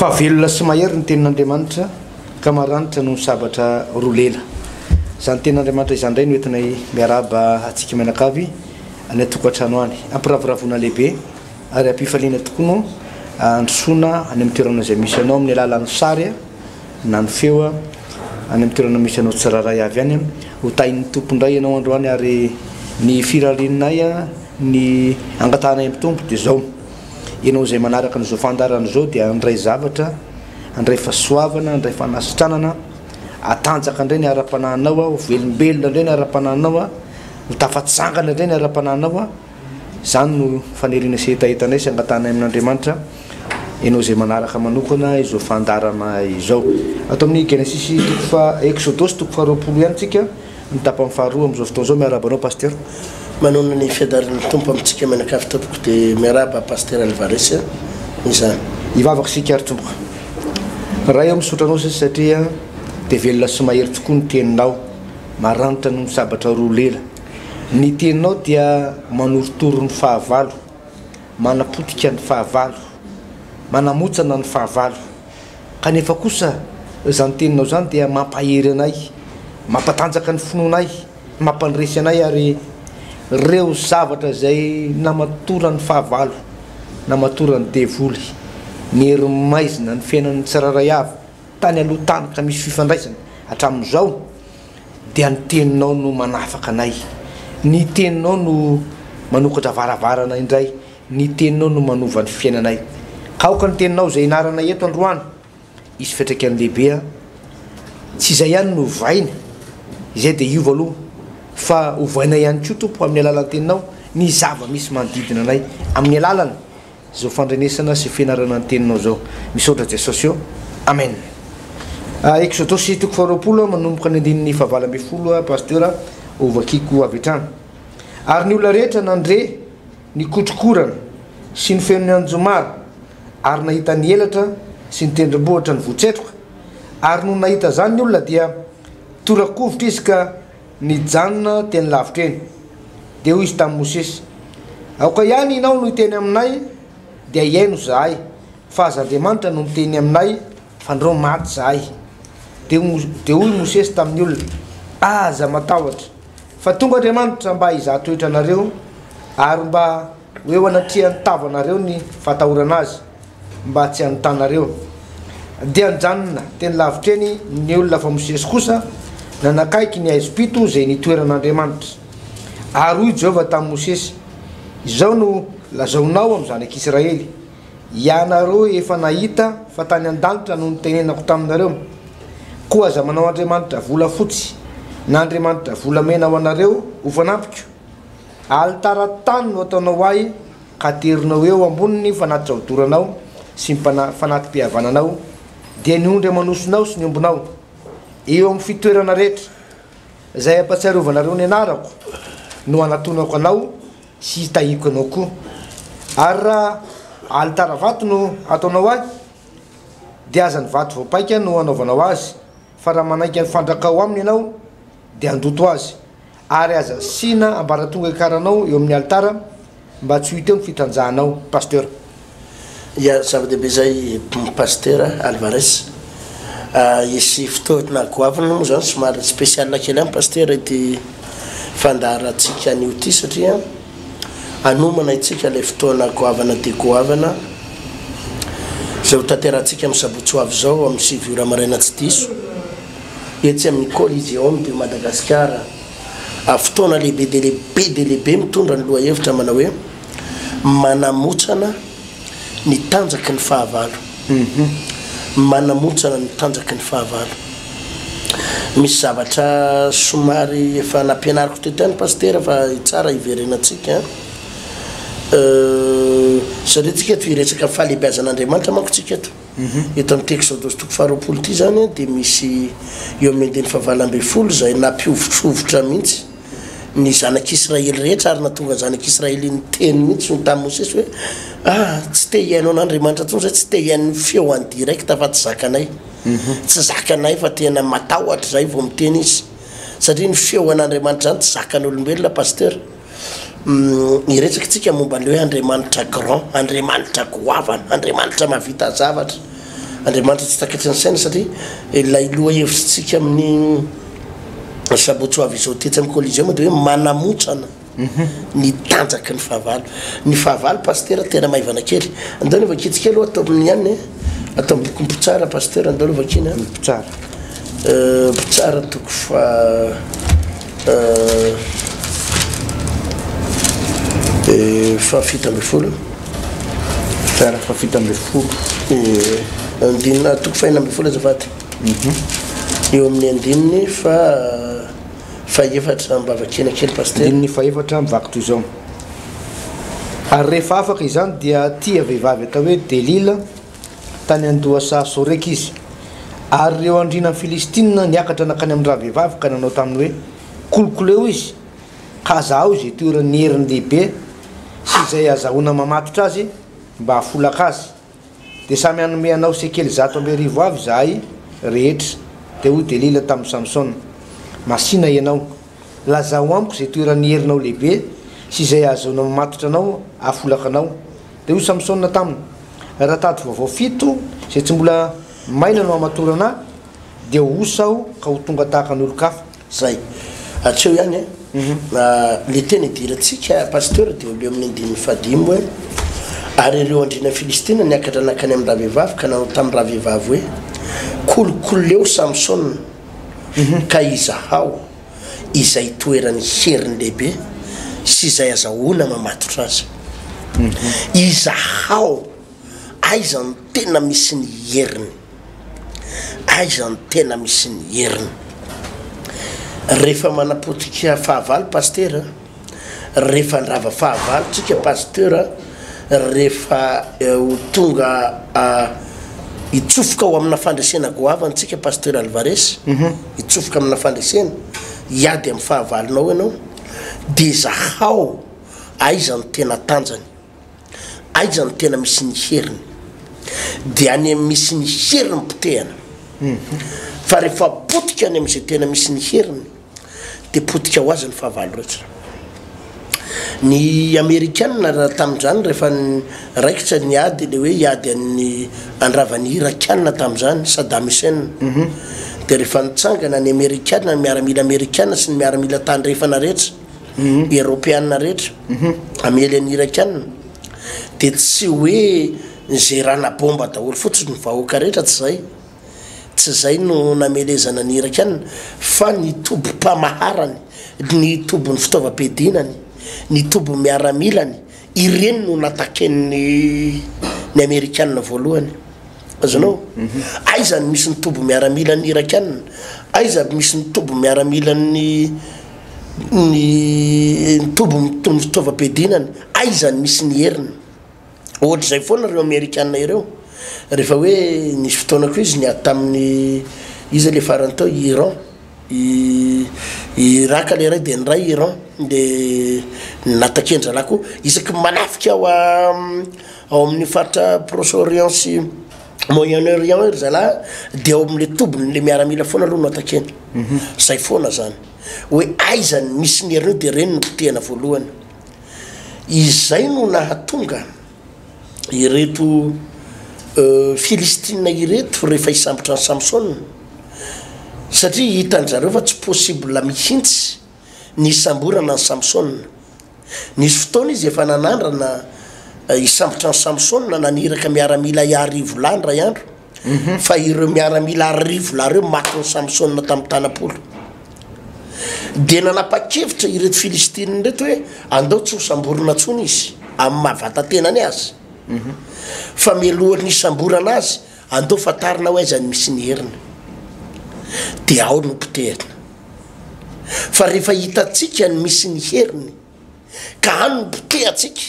fa velona sy mahery ny tenin'Andriamanitra ka maranitra no sabatra rolela zany tenin'Andriamanitra izany ndray no entinay miaraba atsika menakavy any tokantrano any ampiraviravona lehibe ary ampifaliana tokoa no androsoana any amin'ny toerana izay misy anao amin'ny alalan'ny sary na ny feo any amin'ny toerana misy anao tsiraray avy any ho tain'ny tompondray ianao androany ary ny firalinay ny angatanay amin'ny tompo dia zao ianao izay manaraka n'izao fandarana zao dia andray zavatra andray fahasoavana andray fanasitranana atanjaka indray ny ara-panahinao velombelona indray ny ara-panahinao ho tafatsangana indray ny ara-panahinao zany no faniriana sy etaetanay sy angatanay amin'Andriamanitra ianao izay manaraka manokana izao fandarana izao ato amin'ny Genesis toko fa Eksodosy toko faharoapolo ihany tsika ny tapany faharoa amin'izao fotoana zao miarabanao pasteur manona ny fiadaran'ny tompo amintsika menakavy tompoko dia miaraba pasteur Alvarez izany ivavaka sika ary tompoka raha eo misotranao sasy satria dia velona sy mahery tokoa ny teninao maranitra no sabatra roa lela ny teninao dia manorotoro ny fahavalo manapotika ny fahavalo manamotsana ny fahavalo kanefa kosa zany teninao zany dia mampahery anay mampatanjaka ny finoanay mampandresy anay ary reo zavatra zay namatora ny fahavalo namatora ny devoly ny hery maizina ny fiainan'ny tsiraray avy tany aloha tany ka misy fifandraisana hatramin'izao dia ny teninao no manafaka anay ny teninao no manokatra varavarana indray ny teninao no manova ny fiainanay kaoka ny teninao zay inarana eto androany isy fiatraikany lehibe tsy izay ihany no vainy izay dia iova aloha fa hovainay ihany koa tompo amin'ny alalan'ny teninao ny zava misy manodidina anay amin'ny alalany zao fandrenesana sy fianarana ny teninao zao misaotra Jesosy eo amen. Eksodosy toko faharoapolo manomboka ny andininy fahavalo folo pasteur ovakiko avy hatrany ary ny olona rehetra nandre ny kotrokorana sy ny fenony anjomary ary nahita ny elatra sy ny tendrombohitra ny votsetroka ary no nahita zany ny olona dia torakovitra izy ka nijanona teny lavitra eny dia hoy izy tamin'ny Mosesy aoka ihany ianao no hiteny aminay dia iaino zahay fa aza Andriamanitra no miteny aminay fa andreo maty zahay dia hoy Mosesy tamin'ny olona aza matahotra fa tonga Andriamanitra mba hizahatoetra anareo ary mba hoe anatria ny tavanareo ny fatahorana azy mba tsy hanotanareo dia nijanona teny lavitra eny ny olona fa Mosesy kosa nanakaiky ny Aizipito zay nitoeran'Andriamanitra ary hoy Jehova tamin'ny Mosesy izao no lazaonao amin'ny zanak'Israely ianareo efa nahita fa tany an-danitra no nitenenako taminareo koa aza manao Andriamanitra vola fotsy na Andriamanitra volamena ho anareo ho fanampiko alitara tany no ataonao ahy ka terinao eo amboniny fanatitra hodoranao sy fanatim-pihavananao dia ny ondry amanosonao sy ny ombonao eo amin'ny fitoerana rehetra zay ampatsiarovanareo ny anarako no anatonako anao sy hitahiko anao koa ary raha alitara vato no ataonao azy dia aza ny vato voapaika no anaovanao azy fa raha manaiky ny fandrakao aminy ianao dia andoto azy ary aza sina ambaratonga ikaranao eo amin'ny alitara mba tsy hita eo ny fitanjahanao pasteur. Ya zava-dehibe zay pasteur Alvarez isy fotoana goavana moa zany somary spécial kely amin'ny pasteur ity fandaratsika an'io ty satria anomana itsika ilay fotoana goavana dia goavana zay ho tanterahantsika amin'ny sabotsy ho avy zao amin'ny 7 ora maraina tsy diso etsy amin'ny Coliseum de Madagasikara fotoana lehibe de lehibe mitondra ny loha hevitra manao hoe manamotsana ny tanjaky ny fahavalo manamotsana ny tanjaky ny fahavalo misy zavatra somary efa nampianariko tetany pasteur fa tsara iverenatsika satria tsika to iresaka fahalehibeazan'Andriamanitra manko tsika eto amin'ny Eksodosy toko faharoapolo ty zany dia misy eo amin'ny andiny fahavalo folo zay nampiovitrovotra mihitsy ny zanak'Israely rehetra ary natonga zanak'Israely ny teny mihitsy no tamin'ny Mosesy hoe tsy te hiainao n'Andriamanitra tsony zay tsy te hiain'ny feo any direct fa tsy zakanay tsy zakanay fa tena matahotra zay vao miteny izy satria ny feo an'Andriamanitra zany tsy zakan'olombelona pasteur iresaka tsika momba le hoe Andriamanitra grand Andriamanitra goavana Andriamanitra mavita zavatra andriamanitra tsy takatry ny saina satria ilay loha hevitsitsika amin'ny sabotsy avy izao tetsy amin'ny collision dia hoe manamotsana ny tanjaky ny fahavalo pasteur tena maivana kely andao ny vakitsika aloha atao amin'ny ihany atao amin'ny boky mpitsara pasteur andao aloha vakiny mpitsara toko fafito amby folo tsara fafito amby folo andinina toko faina amby folo azafady eo amin'ny andininy faefatra mbavakena kely pasteur andininy faefatra mivako toy izao ary rehefa afaka izany dia tia vehivavy atao hoe Delila tany andohasa soreka izy ary reo andrina Filistina niakatra nakany amin'ny raha vehivavy ka nanao taminy hoe kolokoleo izy ka zao izy toerany heriny lehibe sy izay azahoana mamatotra azy mba hafolaka azy dia samy hanome anao sekely 100 avy zahay rehetra dia hoy Delila tamin'ny Samson masina ianao lazao amiko izay toerany herinao lehibe sy izay azahoana mamatotra anao hafolaka anao dia hoy Samson taminy raha tady vaovao fito izay tsy mbola maina no amatorana dia hosa aho ka ho tonga tahaka ny olo-kafa zay atreo ihany le tena idirantsika pasteur dia oleo amin'ny andininy fadimo hoe ary ireo andrina Filistina niakatra nakany amin'ny raha vehivavy ka nanao tamin'ny raha vehivavy hoe kolokoleo Samson ka izahao izay toerany heriny lehibe sy izay azahoana mamatotra azy izahao aiza ny tena misy ny heriny aiza ny tena misy ny heriny rehefa manapotika fahavalo pasteur rehefa ndrava fahavalo tsika pasteur rehefa ho tonga itsofoka ao amina fandresena goavana tsika pasteur Alvarez itsofoka amina fandresena iady amin'ny fahavalonao ianao dia zahao aiza ny tena tanjany aiza ny tena misy ny heriny dia any amin'ny misy ny heriny potehana fa rehefa potika any amin'izay tena misy ny heriny dia potika ho azy ny fahavalo rehetra ny Amerikanina raha tamin'izany rehefa raikitra ny ady le hoe iady andravany Irakanina tamin'izany Saddam Hussein dia rehefa nitsangana ny Amerikanina ny miaramila Amerikanina sy ny miaramila tandrefana rehetra Europeanina rehetra amely any Irakanina dia tsy hoe zay rana bomba daholo fotsiny ny vahoaka rehetra tsy zay no namelezana ny Irakanina fa ny tobo-pamaharany ny tobon'ny fitaovam-piadinany ny tobo miaramilany ireny no nataken'ny Amerikanina voalohany azonao aiza ny misy ny tobo miaramilany Irakanina aiza misy ny tobo miaramilany ny tobo ny fitaovam-piadinany aiza ny misy ny heriny ohatra zay foana reo Amerikanina ireo rehefa hoe nisy fotoanako izy niady tamin'ny izy le farany tao Iran Iraka le ray dia ny ray Iran dia natakendranako isaky manafika ao amin'ny faritra Proche-Orient sy Moyen-Orient ry zalahy dia ao amin'le tobony le miaramila foana aloha no atakena zay foana zany hoe aiza ny misy ny heriny dia reny no potehana voalohany izay no nahatonga ireto Filistina ireto rehefa isambotra ny Samson satria hitan'zareo fa tsy possible mihitsy ny isamborana ny Samson nisy fotoana izy efa nanandrana isambotra ny Samson naniraka miaramila arivolany ray andro fa ireo miaramila arivola reo maty ny Samson tamin'ny tanapolo dia nanapa-kevitra ireto Filistina reto hoe andao tsy ho samborana tsony izy amin'ny mahavatantenany azy fa mialohan'ny isamborana azy andao fatarina ho aiza ny misy ny heriny dia ao no potehana fa rehefa hitatsika ny misy ny heriny ka hany no potehatsika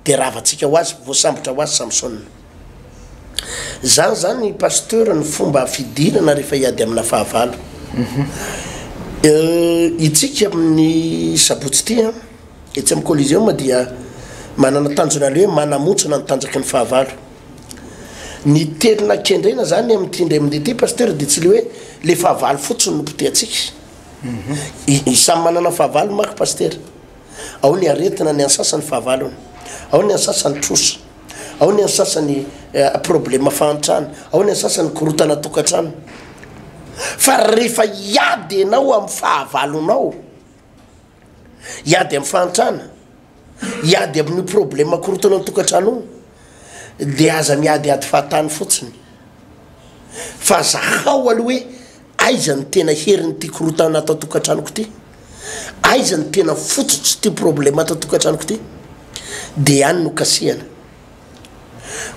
dia ravatsika ho azy voasambotra ho azy Samson zany pasteur ny fomba fidirana rehefa hiady amina fahavalo itsika amin'ny sabotsy ty etsy amin'ny collision dia manana tanjona le hoe manamotsona ny tanjaky ny fahavalo ny telina kendrena zany amin'ity amin'ity pasteur dia tsy le hoe le fahavalo fotsiny no potehatsika samy manana fahavalo maka pasteur ao ny aretina ny ansasany fahavalony ao ny ansasany trosa ao ny sasany problème fantrano ao ny sasany korotana tokatrano fa rehefa iady anao amin'ny fahavalonao iady amin'ny fantrana iady amin'ny problème korotana tokatrano dia aza miady ady fahatany fotsiny fa zahao aloha hoe aiza ny tena heriny ty korotana atao tokatranoko ty aiza ny tena fototsy ty problème atao tokatranoko ty dia any no kasihana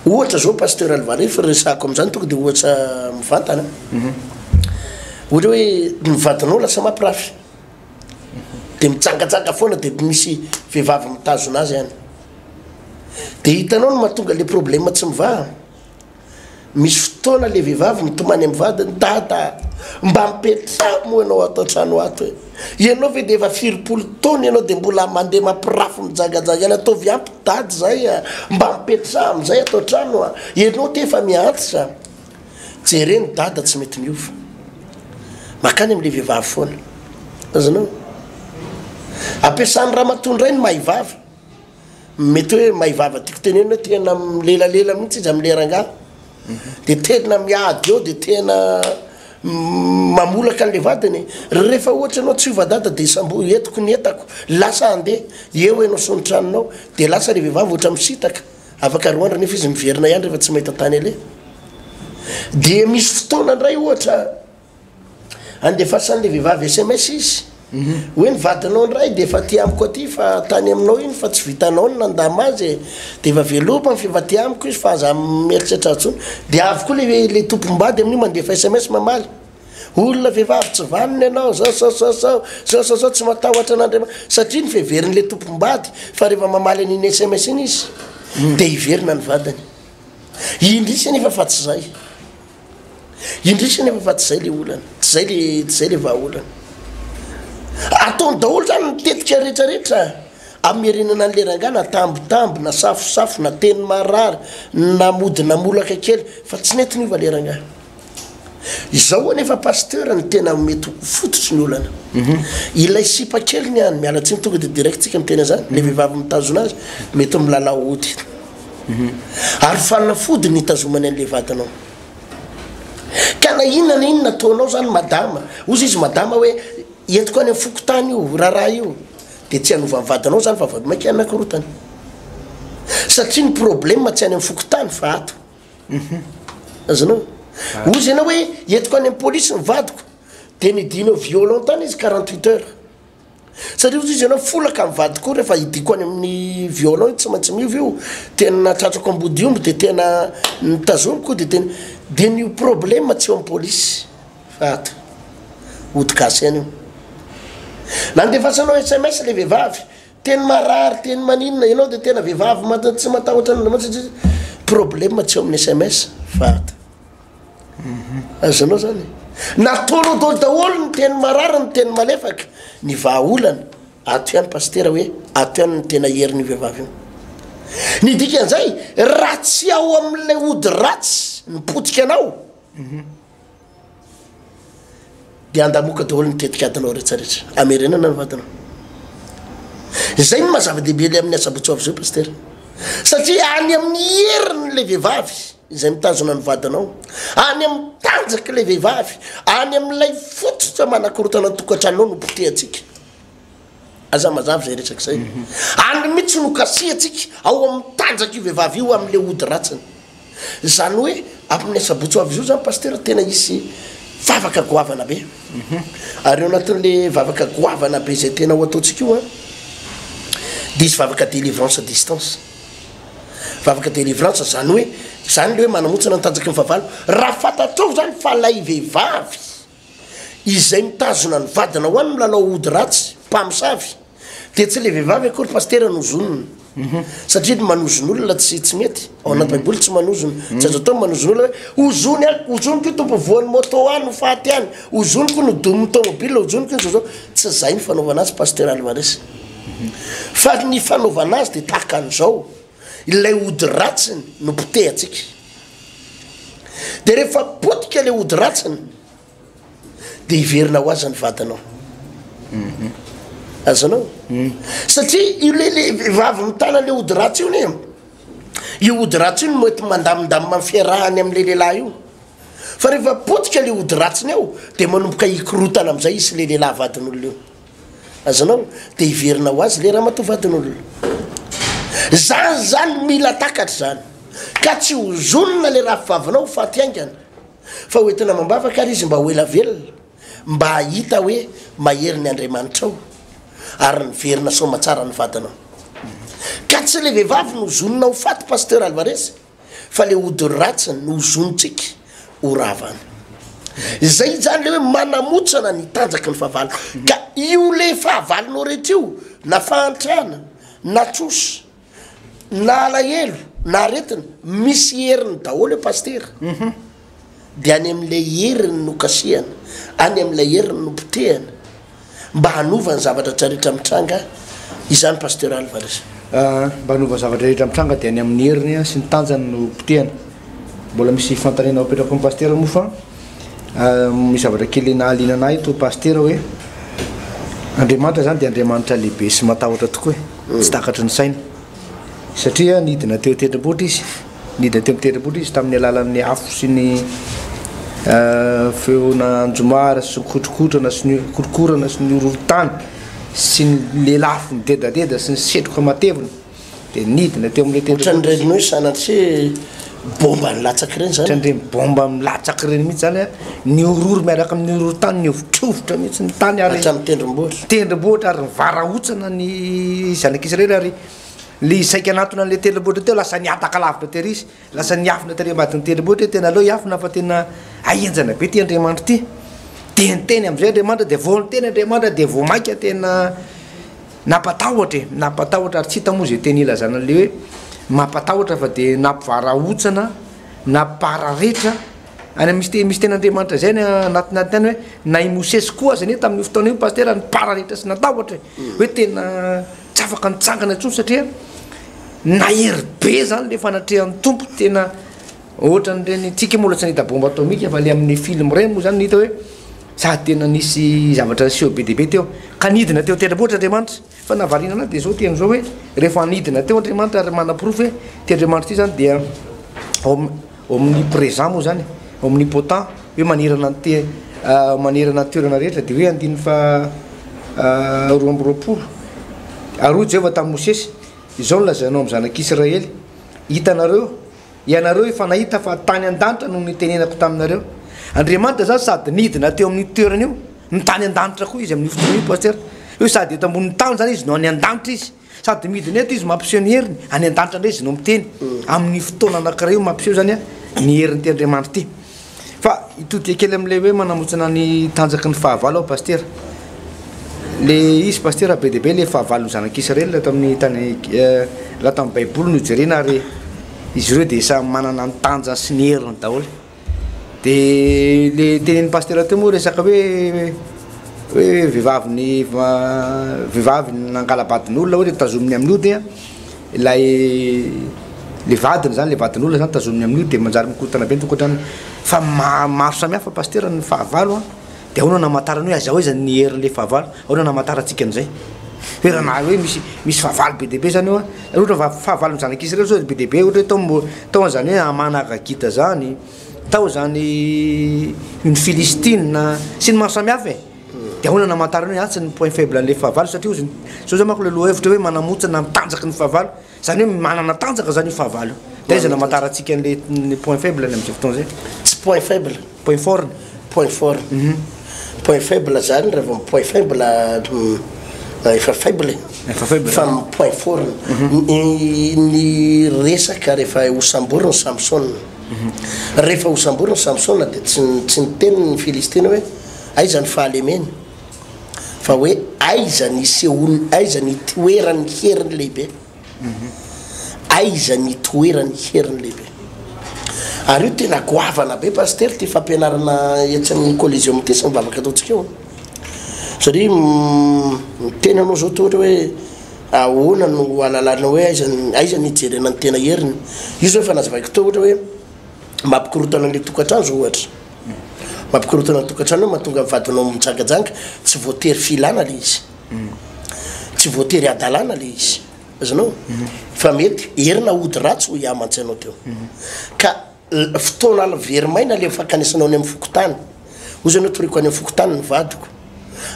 ohatra zao pasteur Alvarez resako am'izany tonga dia ohatra mivantana ohatra hoe mivantanao lasa mampirafy dia mitsangatsanga foana dia misy vehivavy mitazona azy any dia hitanao no mahatonga le problème tsy mivaha misy fotoana le vehivavy mitomany amin'ny vadiny dada mba mipetra moa ianao atao trano ato ianao ve dia efa 4 taona ianao dia mbola mandeha mampirafy mijagajaga any ataovy ampy dady zay mba mipetra amin'izay atao trano ianao te efa miantitra jereny dada tsy mety miova makany amin'le vehivavy foana azanao ampiasany raha matondra iny mahivava mety hoe mahivava tiako teneny hoe tena milelalela mihitsy izy amin'ny lerangah dia tena miady eo dia tena mamolaka an'le vadiny rehefa ohatra anao tsy ovadada dia sambo etiko ny etako lasa andeha eo ianao sonitranonao dia lasa le vehivavy ohatra misitaka afaka roandra nefa izy miverina ihany rehefa tsy mahita tany ele dia misy fotoana indray ohatra andefasan'le vehivavy SMS izy hoe ny vadinao ndray dia efa ty amiko aty fa tany aminao iny fa tsy vitanao ny nandama azy dia efa velopa ny fiva ty amiko izy fa aza mieritreritra atsony dia avy koa le tompombady amin'io mandefa SMS mamaly olona vehivavy tsy vaniny ianao zao tsy matahotra an'Andriamanitra satria ny feheverin'le tompombady fa rehefa mamaly an'iny SMS iny izy dia hiverina ny vadiny indrisany efa fa tsy zay indrisany efa fa tsy zay le olana tsy zay le vahaolana ataony daholo zany mitetika rehetrarehetra amin'ny erinana ny lerangah na tambotambo na safosafo na teny marary na mody na molaka kely fa tsy nety niova lerangah izao anefa pasteur ny tena mety fototsy ny olana ilay sipa kely ny any miala tsiny tonga dia direct tsika mitena zany le vehivavy mitazona azy mety milalao ody ary fanafody ny hitazomany an'le vadinao ka na inona iny nataonao zany madama ozy izy madama hoe entiko any amin'ny fokotany io raha io dia tsy hanova ny vadinao zany fa vady mainky anakorotany satria ny problème tsy any amin'ny fokotany fa ato azanao ozy ianao hoe entiko any amin'ny polisy ny vadiko dia nidinao violent tany izy 48 heures satria ozy izy ianao folaka amin'ny vadiko rehefa hidiko any amin'ny violent tsy maintsy miova io tena natratrako ambody omby dia tena nitazomiko dia tena dia nio problème tsy eo amin'ny polisy fa ato odigasy any io nandefasanao SMS le vehivavy teny marary teny maninona ianao dia tena vehivavy tsy matahotra an'Andriamanitra satria problème tsy eo amin'ny SMS fa ato azanao zany nataonao daholo ny teny marary ny teny malefaka ny vahaolana ato ihany pasteur hoe ato ihany ny tena herin'ny vehivavy io ny dikan'izay raha tsy ao amin'ilay ody ratsy nipotika anao dia andamoka daholo nitetika adinao rehetrarehetra amerenana ny vadinao izay ny mazava-dehibe le amin'ny asabotsovy zao pasteur satria any amin'ny heriny le vehivavy izay mitazona ny vadinao any amin'ny tanjaka le vehivavy any amin'ilay fototra manakorotana ny tokantranonao no potehatsika aza mazava zay rehetraka izay any mihitsy no kasihatsika ao amin'ny tanjaka io vehivavy io amin'le ody ratsiny zany hoe amin'ny asabotsovy zio zany pasteur tena isy vavaka goavana be ary eo anatin'le vavaka goavana be zay tena ho ataontsika io dia isy vavaka délivrance distance vavaka délivrance zany hoe zany le hoe manamotsana nitanjaky ny fahavalo raha fantatrao zany fa lay vehivavy izay mitazona ny vadina ho any milalao ody ratsy mpamosavy dia tsy le vehivavy akory pasteur nozonony satria manozon'olona tsy mety ao anaty baiboly tsy manozona tsy azo atao manozon'olona hoe ozoniko tompo voan'ny moto any faty any ozoniko no domin'ny tomobile ozoniko zao tsy zay ny fanaovana azy pasteur Alvarez fa ny fanaovana azy dia tahaka an'izao ilay ody ratsiny no potehatsika dia rehefa potika ilay ody ratsiny dia hiverina ho azy ny vadinao azanao satria io le vavy mitana le ody ratsy io ne io ody ratsy iny mety mandamindamy fiarahany am'le lehilahy io fa rehefa potika le ody ratsiny ao de manomboka ikorotana am'izay isy le lehilahy vadin'olona io azanao de iverina ho azy le raha mato vadin'olona zany mila takatra zany ka tsy hozonona le raha fivavinao faty aingana fa hoentina mambavaka ary izy mba ho ela velona mba hahita hoe mahery ny Andriamanitra ao ary niverina somatsara ny vadanao ka tsy le vehivavy no hozonona ho faty pasteur Alvarez fa le ody ratsiny no hozonitsika ho ravana zay zany le hoe manamotsana ny tanjaky ny fahavalo ka io le fahavalonao rehetra io na fahantrana na trosy na alahelo na aretina misy heriny daholo pasteur de any am'le heriny no kasihana any am'le heriny no potehana mba hanovany zavatra tsarehetra mitranga izany pasteur Alvarez mba hanovany zavatra rehetra mitranga de any amin'ny heriny sy ny tanjany no potehana mbola misy fantanena apetrako amin'ny pasteur moa fa misy zavatra kely nahalinanahy to pasteur hoe Andriamanitra zany de Andriamanitra lehibe sy matahotra tokoa tsy takatry ny saina satria nidina teo tendrombohitra izy nidina teo tendrombohitra izy tamin'ny alalan'ny afo sy ny feona anjomara sy kotrokotrana sy ny korokorana sy ny orotany sy ny lelafo midedadeda sy ny setroka matevina de nidina teo am'le tendrombohitra hoe sanatsy bomba nilatsaky reny zany tandreny bomba milatsaky reny mihitsy zany ny orory miaraka amin'ny orotany ny ovitrovitra mihitsy ny tany ary tendrombohitra ary nivarahotsana ny zanak'Israely ary le saika anatona an'le tendrombohitra teo lasa niataka lavitra tery izy lasa niafina tery ambadiny tendrombohitra tena aloha iafina fa tena ahenjana be ty Andriamanitra ty teniteny am'izay Andriamanitra de vao niteny Andriamanitra de vao maika tena napatahotra ary tsy hita moa zay teny ilazana le hoe mampatahotra fa de nampivarahotsana nampararetra any misy ten'Andriamanitra zay anatinatiny any hoe na i Mosesy koa zany tamin'ny fotoana io pasteur nipararetra sy natahotra hoe tena tsy afaka nitsangana intsony satria nahery be zany le fanatrehan'ny tompo tena ohatran'ireny tsika mola tsy nahita bomba atomika fa le amin'ny film reny moa zany nihita hoe sady tena nisy zavatra seho be deaibe teo ka nidina teo tendrombohitra Andriamanitra fa navarinana de zao teny zao hoe rehefa nidina teo Andriamanitra ary manaprofo hoe ty Andriamanitra ty zany dia omniprésent moa zany omnipotent hoe manerana ny toerana rehetra de hoe andiny fa 20 aroa Jehova tamin'ny Mosesy izao no lazanao amin'ny zanak'Israely hitanareo ianareo efa nahita fa tany an-danitra no nitenenako taminareo Andriamanitra zany sady nidina teo amin'ny toerana io ny tany an-danitra koa izy amin'ny fotoana io pasteur hoe sady eto ambony tany zany izy no any an-danitra izy sady midina eto izy mampiseho ny heriny any an-danitra ndray izy no miteny amin'ny fotoana anankiray io mampiseho zany ny herin'ny ty Andriamanitra ty fa itodika kely am'le hoe manamotsana ny tanjaky ny fahavalo ao pasteur le izy pasteur be deaibe le fahavalo zanak'Israely la tamin'ny tany la tamin'ny Baiboly no jerena ary izy ireo de samy manana ny tanja sy ny heriny daholo de le tenen'ny pasteur teo moa resaka hoe vehivavy nangalabadin'olona hoe tazominy amin'io dia le vadiny zany le vadin'olona zany tazominy amin'io de manjary mikorotana be tokoatrany fa maro samihafa pasteur ny fahavalo de ahoana namatarany hoe azaho zany ny herin'le fahavalo ahoana namataratsika an'izay hoe raha na hoe misy fahavalo be deaibe zany io ohatra fahavalo zanak'Israely zao be deaibe ohatra hoe tao zany hoe Amanagagita zany tao zany une Philistine sy ny maro samihafa de ahoana namatarany hoe atsy ny point faible an'le fahavalo satria ozy so zao manko le loha hevitra hoe manamotsana mitanjaky ny fahavalo zany hoe manana tanjaka zany io fahavalo de izy namataratsika an'le point faible any am'izay fotoana zay tsy point faible point fort point faible zany rehefa point faible efa faible fa point fort ny resaka rehefa hosamboriny Samson rehefa hosamboriny Samson de tsy niteny ny Filistiny hoe aiza ny fahalemeny fa hoe aiza ny sehoany aiza ny toerany heriny lehibe aiza ny toerany heriny lehibe ary io tena goavana be pasteur ty fampianarana etsy amin'ny collégium ty sy mivavaka ataontsika io satria tena anao zao tohatra hoe ahoana no alalana hoe aiza ny ijerena ny tena heriny io zao efa nazavaiko to ohatra hoe mampikorotana an'le tokantrano zao ohatra mampikorotana ny tokantrano mahatonga vadinao mijangajanga tsy voatery filana le izy tsy voatery adalana le izy azanao fa mety herina ody ratsy ho iamantsy anao teo ka fotoana alvery maina le fakanesanao any amin'ny fokotany ozy anao toriko any amin'ny fokotany ny vadiko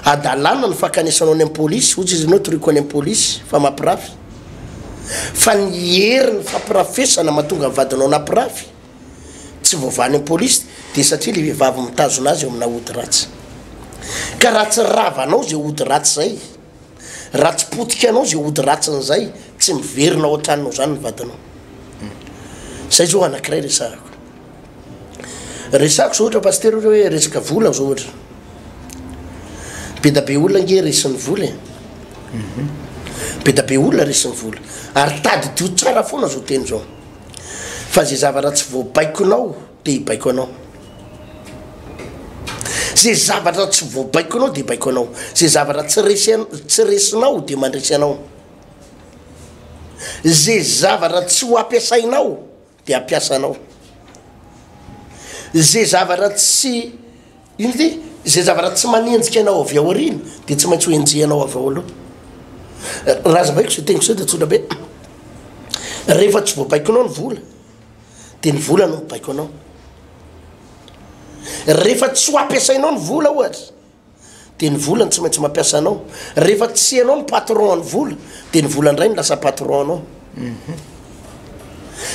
adalana ny fakanesanao any amin'ny polisy ozy izy anao toriko any amin'ny polisy fa mampirafy fa ny heriny fampirafesana mahatonga vadinao nampirafy tsy voavany amin'ny polisy dia satria le vehivavy mitazona azy eo amina ody ratsy ka ratsy ravanao zay ody ratsy zay ratsy potika anao zay ody ratsin'izay tsy miverina ao an-tranonao zany ny vadinao zay zao anankiray resako zao ohatra paster hoe resaka vola zao ohatra be da be olona nge resin'ny vola be da be olona resin'ny vola ary tady dio tsara foana zao teny zao fa zay zavatra tsy voabaikonao dia hibaiko anao zay zavatra tsy voabaiko anao dia baiko anao zay zavatra tsy resinao dia mandresy anao zay zavatra tsy ho ampiasainao dia ampiasanao zay zavatra tsy ino ty zay zavatra tsy manenjika anao avy ao ariny dia tsy maintsy ho enjehanao avy ao aloha raha zavaiko zay teniko zay dia tsotra be rehefa tsy voabaikonao ny vola dia ny vola no mibaiko anao rehefa tsy ho ampiasainao ny vola ohatra dia ny vola ny tsy maintsy mampiasa anao rehefa tsy anao ny patron ny vola dia ny vola ndray ny lasa patron anao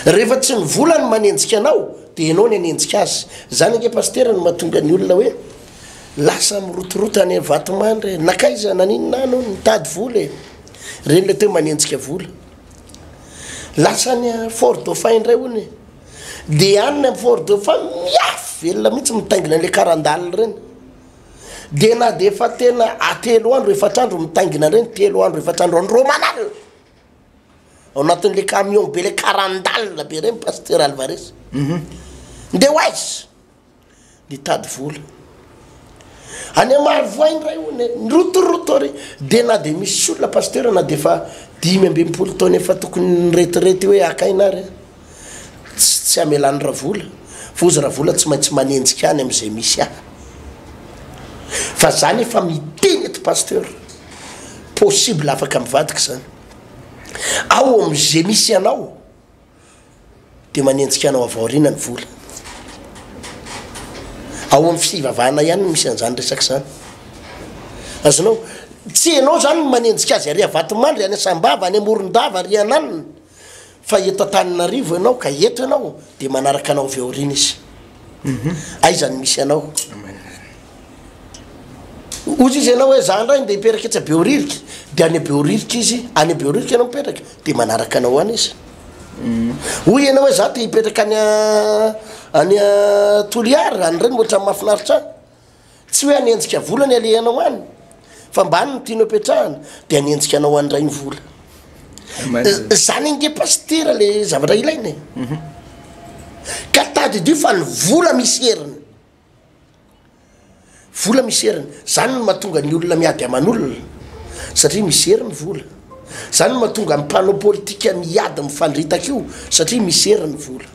rehefa tsy ny vola ny manenjika anao dia ianao ny anenjika azy zany ange paster ny mahatonga ny olona hoe lasa mirotorotany vatomandry nakaiza naninona anao nitady vola reny le teo manenjika vola lasa ny fort dauphin indray hony dia aniny amin'ny fort dauphin miafy velona mihitsy mitaingina le karandalina reny dia na dia efa tena atelo andro efatrandro mitaingina reny telo andro efatrandro any romanal ao anatin'le camion be le karandalina be reny paster alvares nde ho aizy nitady vola any amarivoainy ray hony nyrotorotory dia na dia misy olona paster na dia efa 5-20 taona efa tokony nyretirety hoe akainary tsy amelany raha vola fa ozy raha vola tsy maintsy manenjika any amin'izay misy ahy fa zany efa miteny eto paster possible afaka mivadika zany ao amin'izay misy anao dia manenjika anao avy aoriana ny vola ao amin'ny fivavahana ihany misy an'izany resaka zany azonao tsy ianao zany manenjika azy ary avatomandry any asambava any amorondava ary ananina fa eto Antananarivo ianao ka eto ianao dia manaraka anao avy aoriana izy aizany misy anao ozy izy ianao hoe za ndray dia hiperaka etsy beoririka dia any beoririka izy any beoririka ianao mipetraka dia manaraka anao any izy hoy ianao hoe za te hipetraka any Toliary any reny ohatra mahafinaritra tsy hoe anenjika vola ny alehanao any fa mba any ny tianao petrahana dia anenjika anao any ray ny vola zany nge paster le zavatra ilaina ka tady dio fa ny vola misy heriny vola misy heriny zany no mahatonga ny olona miady aman'olona satria misy heriny vola zany no mahatonga mpanao politika miady mifandritaka io satria misy heriny vola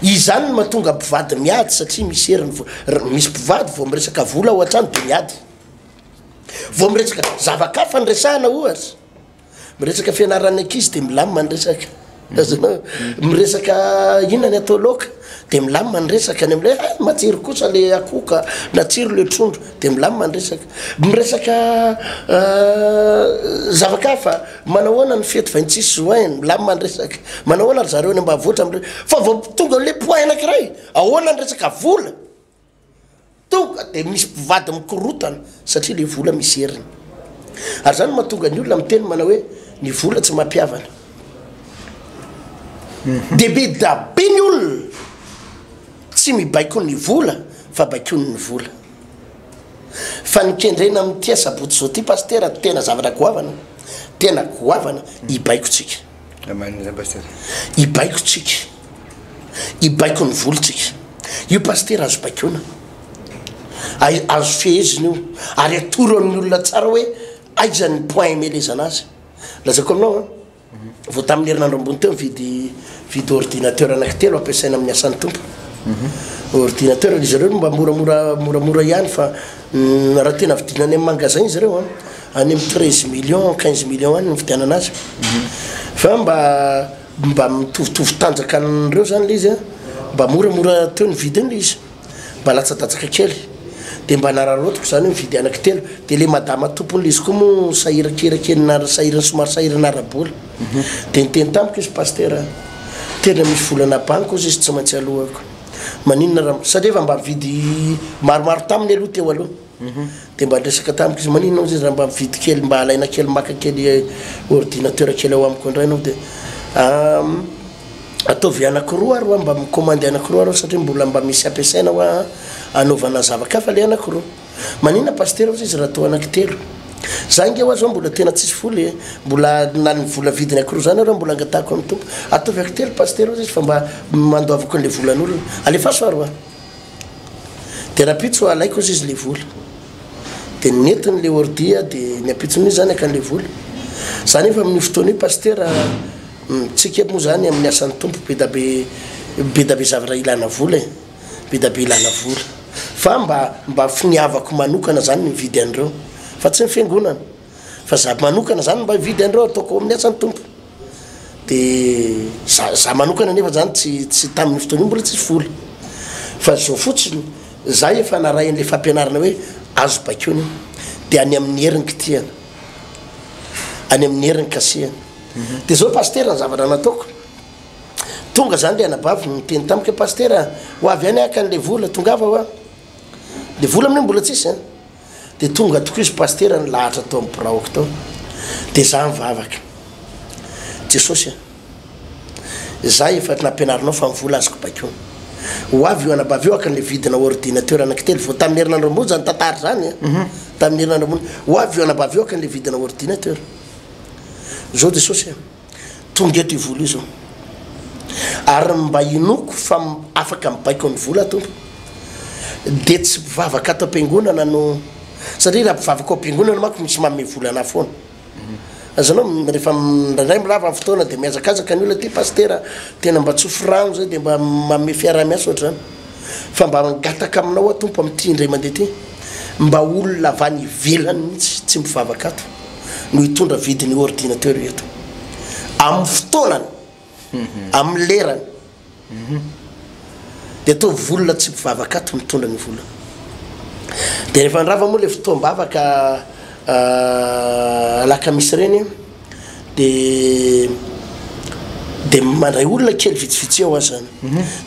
izany no mahatonga mpivady miady satria misy heriny vola misy mpivady vao miresaka vola ao an-trano dia miady vao miresaka zavakafa ny resahana ohatra miresaka fianarany ankizy dia milamina ny resaka miresaka inona ny atao loka dia milamina ny resaka ny am'le matsiro kosa le akoka natsiro le trondro dia milamina ny resaka miresaka zavakafa manahoana ny fety 26 juin milamina ny resaka manahoana ry zareo ny mba voatra fa vao tonga le point anankiray ahoana ny resaka vola tonga dia misy mpivady mikorotana satria le vola misy heriny ary zany mahatonga ny olona miteny manao hoe ny vola tsy mampiavana dia be da be ny olona tsy mibaiko ny vola fa baikony ny vola fa nikendrena amin'ity asabotsy zao ty paster tena zavatra goavana tena goavana hibaikotsika hibaikotsika hibaiko ny volotsika io paster azo baikona azo feheziny io ary atoro amin'ny olona tsara hoe aizany point imelezana azy lazako aminao vao tamin'ny herinandro ambony teo mividy ordinateur anankitelo ampiasaina amin'ny asan'ny tompo ordinateur izy ireo mba moramora ihany fa raha tena vidinany amin'ny magasin izy ireo any 13 millions 15 millions any nividianana azy fa mba mitovitovy tanjaka an'ireo zany le izy mba moramora teo ny vidiny le izy mba latsadatsaka kely de mba nararotiko zany mividy anaky telo de le madama tompony izy koa mo sahirakeraky sahirany somary sahirana arabola de niteny tamiko izy pasteur tena misy volana banko izy tsy maintsy alohako maninona raha satria efa mba mividy maromaro taminy aloha teo aloha de mba ndresaka tamiko izy maninona izy raha mba mividy kely mba alaina kely maka kely ordinateur kely ao amiko indray anao de ataovy anakiroa ary mba mikomandy anakiroa ary satria mbola mba misy ampiasaina hoa anaovana zavakafa le anakiroa maninona pasteur izy raha atao anaky telo zange hoa zao mbola tena tsisy voly mbola nany vola vidiny akiroa zany areo mbola angatahako amin'ny tompo ataovy aky telo pasteur izy fa mba mandoavako an'le volan'olona alefaso ary hoa de rapitso alaiko izy le vola de netiny le ordia de ny apitsony zany akan'le vola zany efa amin'ny fotoana io pasteur tsika moa zany amin'ny asan'ny tompo be da be zavatra ilana vola be da be ilana vola fa mba finiavako manokana zany mividy an'ireo fa tsy mifiangonana fa za manokana zany mba mividy an'ireo ataoko amin'ny asan'ny tompo de za manokana nefa zany tsy tamin'ny fotoana io mbola tsisy vola fa zao fotsiny za efa naray an'le fampianarana hoe azo bakeony de any amin'ny heriny kitiana any amin'ny heriny kasihana de zao pasteur ny zavatra nataoko tonga zany le anabavy niteny tamiko pasteur ho avy any aka an'le vola tongava hoa le vola amin'io mbola tsisy de tonga toko izy pasteur ny lahatra tao amin'ny biraoko tao de za mivavaka jesosy za efa nampianarinao fa mivola azoko bakeo ho avy io anabavy eo aka an'le vidina ordinateur anaky telo vo tamin'ny herinandro zany tantary zany tamin'ny herinandro ho avy io anabavy eo aka an'le vidina ordinateur zao jesosy tonga eto ivola io zao ary mba inoko fa afaka mibaiko ny vola tompo de tsy mpivavaka ato am-piangonana no satria raha mpivavaka ao am-piangonana mako misy manome volana foana azanao rehefa ndraindray milava amin'ny fotoana de miazakazaka ny olona ty pasteur tena mba tsofirano zay de mba manome fiarah-miasa ohatra zany fa mba ngataka aminao tompo amin'ity indray mandeha ty mba olona avany ivelany mihitsy tsy mpivavaka ato no hitondra vidiny ordinateur eto amin'ny fotoanany amin'ny lerany de atao volona tsy mpivavaka ato mitondra ny vola de rehefa ndrava moa le fotoam-bavaka alaka misy reny de mandray olona kely vitsivitsy ao azy zany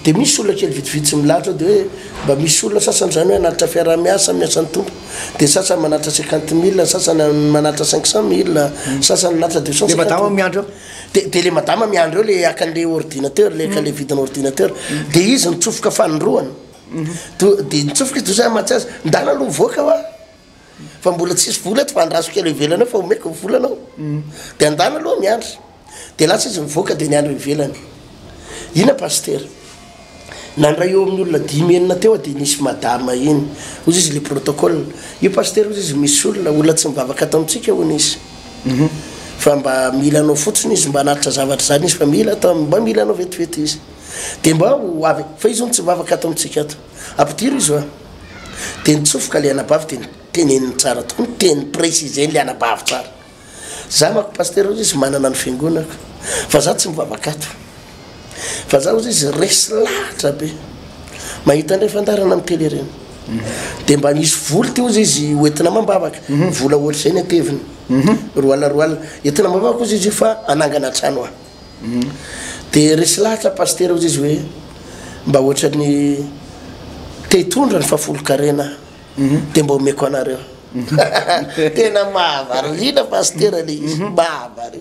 de misy olona kely vitsivitsy milatra de hoe mba misy olona sasany zany hoe analatra fiarah-miasa miasan'ny tompo de sasany manatra 50 000 sasany manatra 500 000 sasany manatra 250 miandro de le madama miandro eo le akan'le ordinateur le aka le vidiny ordinateur de izy nitsofoka fanindroany de nitsofoka izy dosay matsy azy ndana aloha mivoaka hoa fa mbola tsisy vola ty fa andraso kely ivelany fa omeko volanao de andana aloha miandry de lasa izy mivoaka de niandro ivelany ina pasteur nandray eo amin'ny olona 10 enina teo de nisy madama iny ozy izy le protocole io pasteur ozy izy misy olona tsy mivavaka atao amitsika hoany izy fa mba mila anao fotsiny izy mba anatitra zavatra zany izy fa mba mila anao vetivety izy de mba ho avy fa izy ony tsy mivavaka atao amitsika ato ampitiro izy hoa de nitsofoka le anabavy de teneniny tsara tokony teny préciseny le anabavy tsara za mako pasteur ozy izy manana ny fiangonako fa za tsy mivavaka ato fa za ozy izy resy lahatra be mahita ndray fandarana amin'ny tele reny de mba nisy voly ty ozy izy hoentina mambavaka vola ohatry zay ny ateviny roala entina mambavaka ozy izy fa anangana trano ah de resy lahatra pasteur ozy izy hoe mba ohatra ny te hitondra ny fafolo-karena de mba omeko anareo tena mahavary lina pasteur le izy mahavary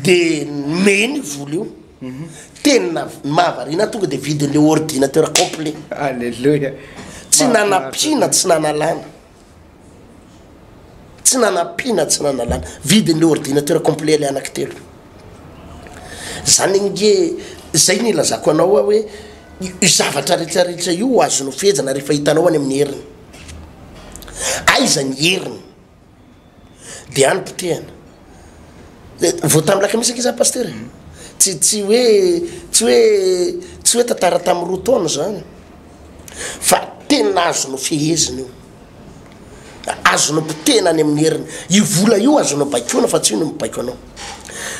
de meny vola io tena mahavarina tonga de vidin'le ordinateur complet alleluia tsy nanapina tsy nanalana tsy nanapina tsy nanalana vidin'le ordinateur complet le anaky telo zany nge zay ny lazako anao hoe zavatra rehetrarehetra io azonao fehjana rehefa hitanao any amin'ny heriny aiza ny heriny de any pitehana vo tamy laka misy akiza pasteur tsy hoe tantara tamy roa taona zany fa tena azonao fehezina io azonao potena any amin'ny heriny io vola io azonao baikona fa tsy io no mibaiko anao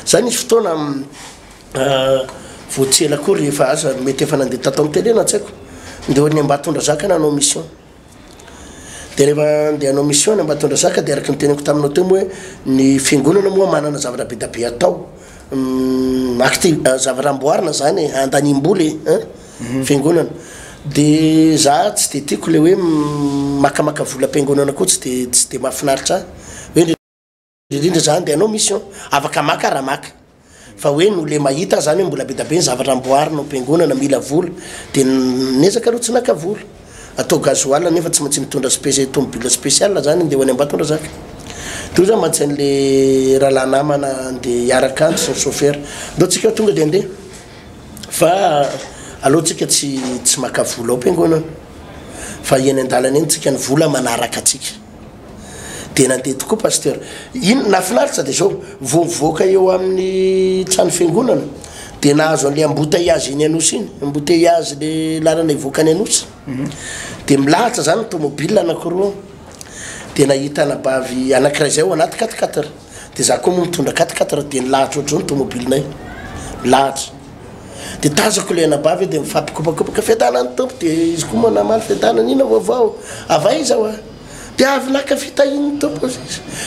zany izy fotoana voatsela koa rehefa aza mety efa nandeha tato amin'ny télé na tsy haiko ndeha ny Ambatondra Zaka nanao mission dia rehefa ndeha hanao mission ny Ambatondra Zaka dia araky niteneko taminao teo moa hoe ny fiangonana moa manana zavatra be da be atao zava-ramboarina zany andanimboly fiangonana dia za tsy dia tiako le hoe makamaka vola am-piangonana koa tsy dia mahafinaritra hoe indrindra zany dia hanao mission afaka maka raha maka fa hoe no le mahita zany hoe mbola be da be ny zavatra-ramboarina am-piangonana mila vola dia nezaka aloha tsy naka vola atao gasoil nefa tsy maintsy mitondra tomobile spécial zany ndeha ho any Ambatondra Zaka toy zany mantsy le rahalahy namana ndeha hiaraka anto sy ny chauffeur ndao tsika tonga dia andeha fa aloha tsika tsy maka vola ao am-piangonana fa eny an-dalana eny tsika ny vola manaraka atsika dia nandeha tokoa pasteur ino nafinaritra dia zao voavoaka eo amin'ny trano fiangonana dia nahazo an'le embouteillage iny anosy iny embouteillage le lalana ivoaka ny anosy dia milahatra zany tomobile anankiroa dia nahita anabavy anankiray zay ao anaty 4x4 dia za koa moa mitondra 4x4 dia nilahatra ohatr'izao ny tomobilinay milahatra dia tazako le anabavy dia mifampikopakopaka fiadanany tompo dia izy koa moa namaly fiadanany ina vaovao avay zao a dia avy naka fitahiny tompo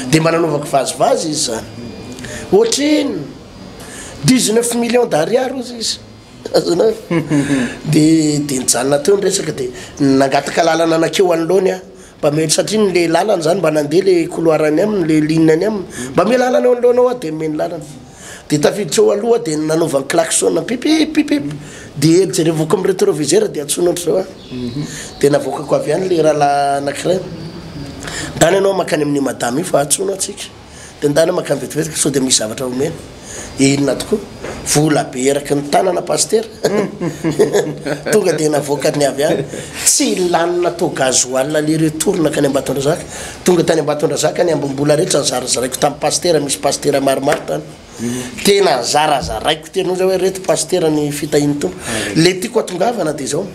dia mananaovako vazivazy izy zany ohatriny 19 millions d'ariary ozy izy azonao dia nijanona teo nyresaka dia nangataka lalana anakeo anoloany a mba mely satria le lalana zany mba nandeha le couloirany aminy le lignany aminy mba mey lalana eo anoloana ao dia meny lalana dia tafiditra eo aloha dia nanaovany klaxon pipipipip dia ely jere voaka amin'ny rétroviseur dia atsoina ohatr'izao a dia navoakako avy any le rahalahy anankiray ndany anao makany amin'ny madame io fa atsoina atsika dia ndany makany vetivetika sao dia misy zavatra omena inona tokoa vola be eraky ny tanana pasteur tonga dia navoaka ny avy any tsy lanina tao gasoil le retourna ka ny Ambatondra Zaka tonga tany Ambatondra Zaka ny ambombola rehetra ny zarazaraiko tamin'ny pasteur misy pasteur maromaro tany tena zarazaraiko tena hoe reto pasteur ny fitahiny tompo le tiako atongavana dia zao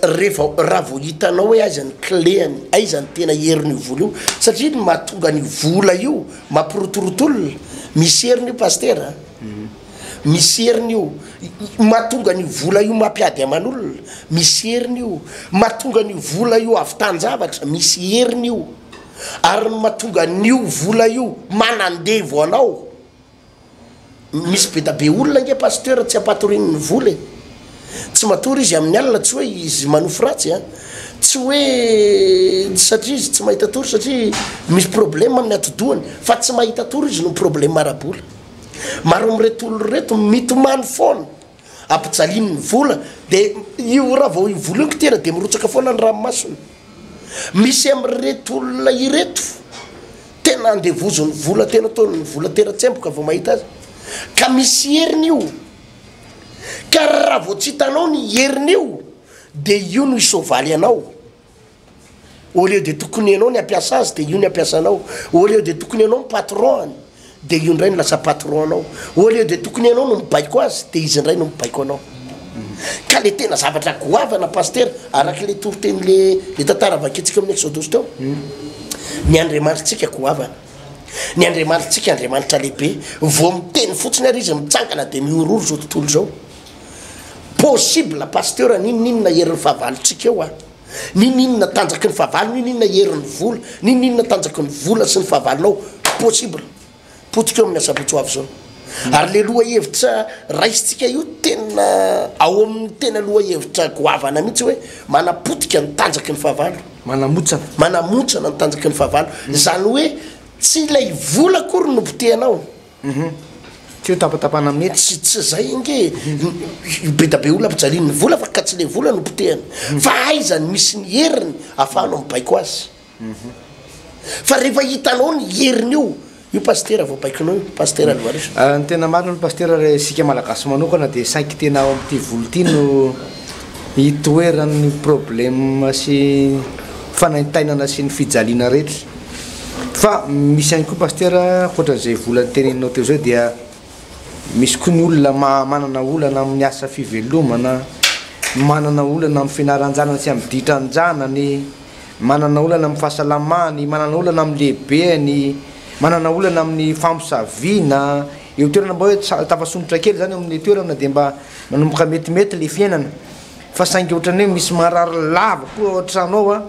rehefa raha vao hitanao hoe aizany cléany aizany tena herin'io vola io satria mahatonga ny vola io mampirotorotoolona misy heriny io pasteur misy heriny io mahatonga ny vola io mampiady aman'olona misy heriny io mahatonga ny vola io avy tanjavatra misy heriny io ary mahatonga nio vola io manandevo anao misy be da be olona nge pasteur tsy ampatorininy vola tsy matory izy amin'ny alina tsy hoe izy manofo ratsy a tsy hoe satria izy tsy mahita tory satria misy problème amin'ny atodohany fa tsy mahita tory izy no problème marabola maro mireto olo reto mitomany foana ampijalininy vola dia io raha vao io vola io kitena dia mirotsaka foana ny ranomasona misy amreto olona ireto tena andevozony vola tena ataony vola tena tsemboka vao mahita azy ka misy heriny io ka raha vao tsy hitanao ny heriny io dia io no isovaly anao au lieu de tokony ianao ny ampiasa azy dia io ny ampiasanao au lieu de tokony ianao ny patron dia io ndray no lasa patron anao au lieu de tokony ianao no mibaiko azy dia izy ndray no mibaiko anao ka le tena zavatra goavana pasteur araka le toriteny le tantara vaketsika amin'ny Eksodosy teo ny andriamanitsika goavana ny andriamanitsika andriamanitra lehibe vao miteny fotsiny ary izy mitsangana dia miororo zao tontolo zao possible pasteur ninninona herin'ny fahavalontsika eo a ninninona tanjaky ny fahavalo ninninona herin'ny vola ninninona tanjaky ny vola sy ny fahavalonao possible potika eo amin'ny asabotsy zao ary le loha hevitra raisitsika io tena ao amin'ny tena loha hevitra goavana mihitsy hoe manapotika ny tanjaky ny fahavalo manamotsana ny tanjaky ny fahavalo zany hoe tsy ilay vola kory no potehanao tsy tapatapana amin'ny tsy zay nge be da be olona ampijalin'ny vola fa ka tsy le vola no potehany fa aizany misy ny heriny ahafahanao mibaiko azy fa rehefa hitanao ny heriny io pasteur vao baikonao io pasteur Alvarez ny tena marina ny pasteur sika malagasy manokana dia sainky tena ao amin'ity volo ity no hitoeran'ny problème sy fanaintainana sy ny fijaliana rehetra fa misy ihany koa pasteur ohatran'izay vola ny teneninao teo zao dia misy koa ny olona manana olana amin'ny asa fivelomana manana olana amin'ny fianaran-janany sy amin'ny ditran-janany manana olana amin'ny fahasalamany, manana olana amin'ny lehibeany, manana olana amin'ny fampisaviana. Eo toerana mba hoe tafasongotra kely zany amin'ny toerana dia mba manomboka metimety le fiainana. Fa saingy ohatrany hoe misy marary lava koa ao an-trano ao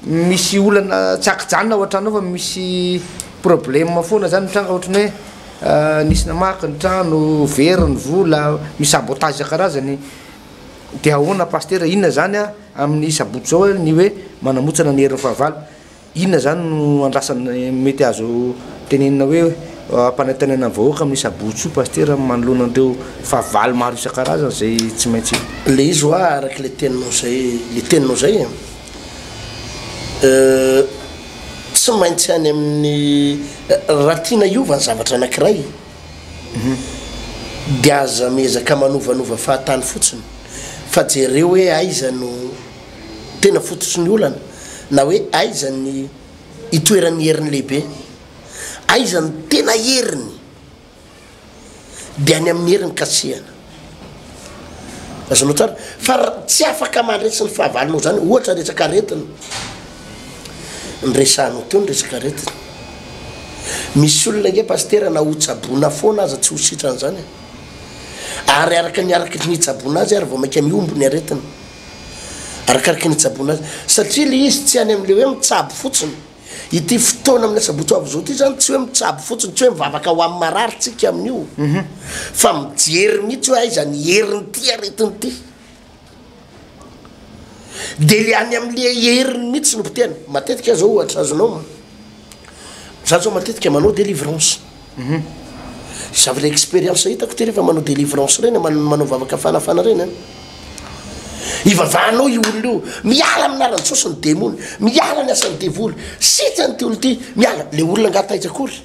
misy olana tsakijanona ao an-trano ao fa misy problème foana zany tranga ohatrany hoe nisy namaky ny trano, very ny vola, misy sabotage karazany. Dia ahoana pasteur, inona zany amin'ny sabotsy zao ny hoe manamotsana ny herin'ny fahavalo, inona zany no andrasany mety azo tenenina hoe ampanantenana vahoaka amin'ny sabotsy io pasteur manoloana andreo fahavalo maro isan-karazany zay tsy maintsy le izy oa araka le teninao zay tsy maintsy any amin'ny raha tiana iova ny zavatra anankiray dia aza miezaka manovanova fahatany fotsiny, fa jereo hoe aiza no tena fototsy ny olana, na hoe aiza ny itoeran'ny heriny lehibe, aiza ny tena heriny dia any amin'ny heriny kasihana. Azonao tsara fa tsy afaka mandresy ny fahavalonao zany. Ohatra resaka aretina, ny resahanao teo ny resaka aretina, misy olona nge pasteur na hotsabona foana aza tsy ho sitrany zany, ary araka ny tsabona azy ary vao mainka miombo ny aretina, arakaraka ny tsabona azy, satria le izy tsy any amin'le hoe mitsabo fotsiny. Ity fotoana amin'ny sabotsy avy zao ty zany tsy hoe mitsabo fotsiny, tsy hoe mivavaka ho amin'ny marary tsika amin'io, fa mijery mihitsy hoe aiza ny heriny ty aretiny ty, de le any amin'le heriny mihitsy no potena. Matetika zao ohatra azonao, za zao matetika manao délivrance, zavy le expérience hitako ty rehefa manao délivrance reny, manao vavaka fanafana reny, ivavahanao io olona io, miala amin'arany sosiny demony, miala ny asany devoly, sitrany ty olo ty, miala. Le olona ngataiza akory,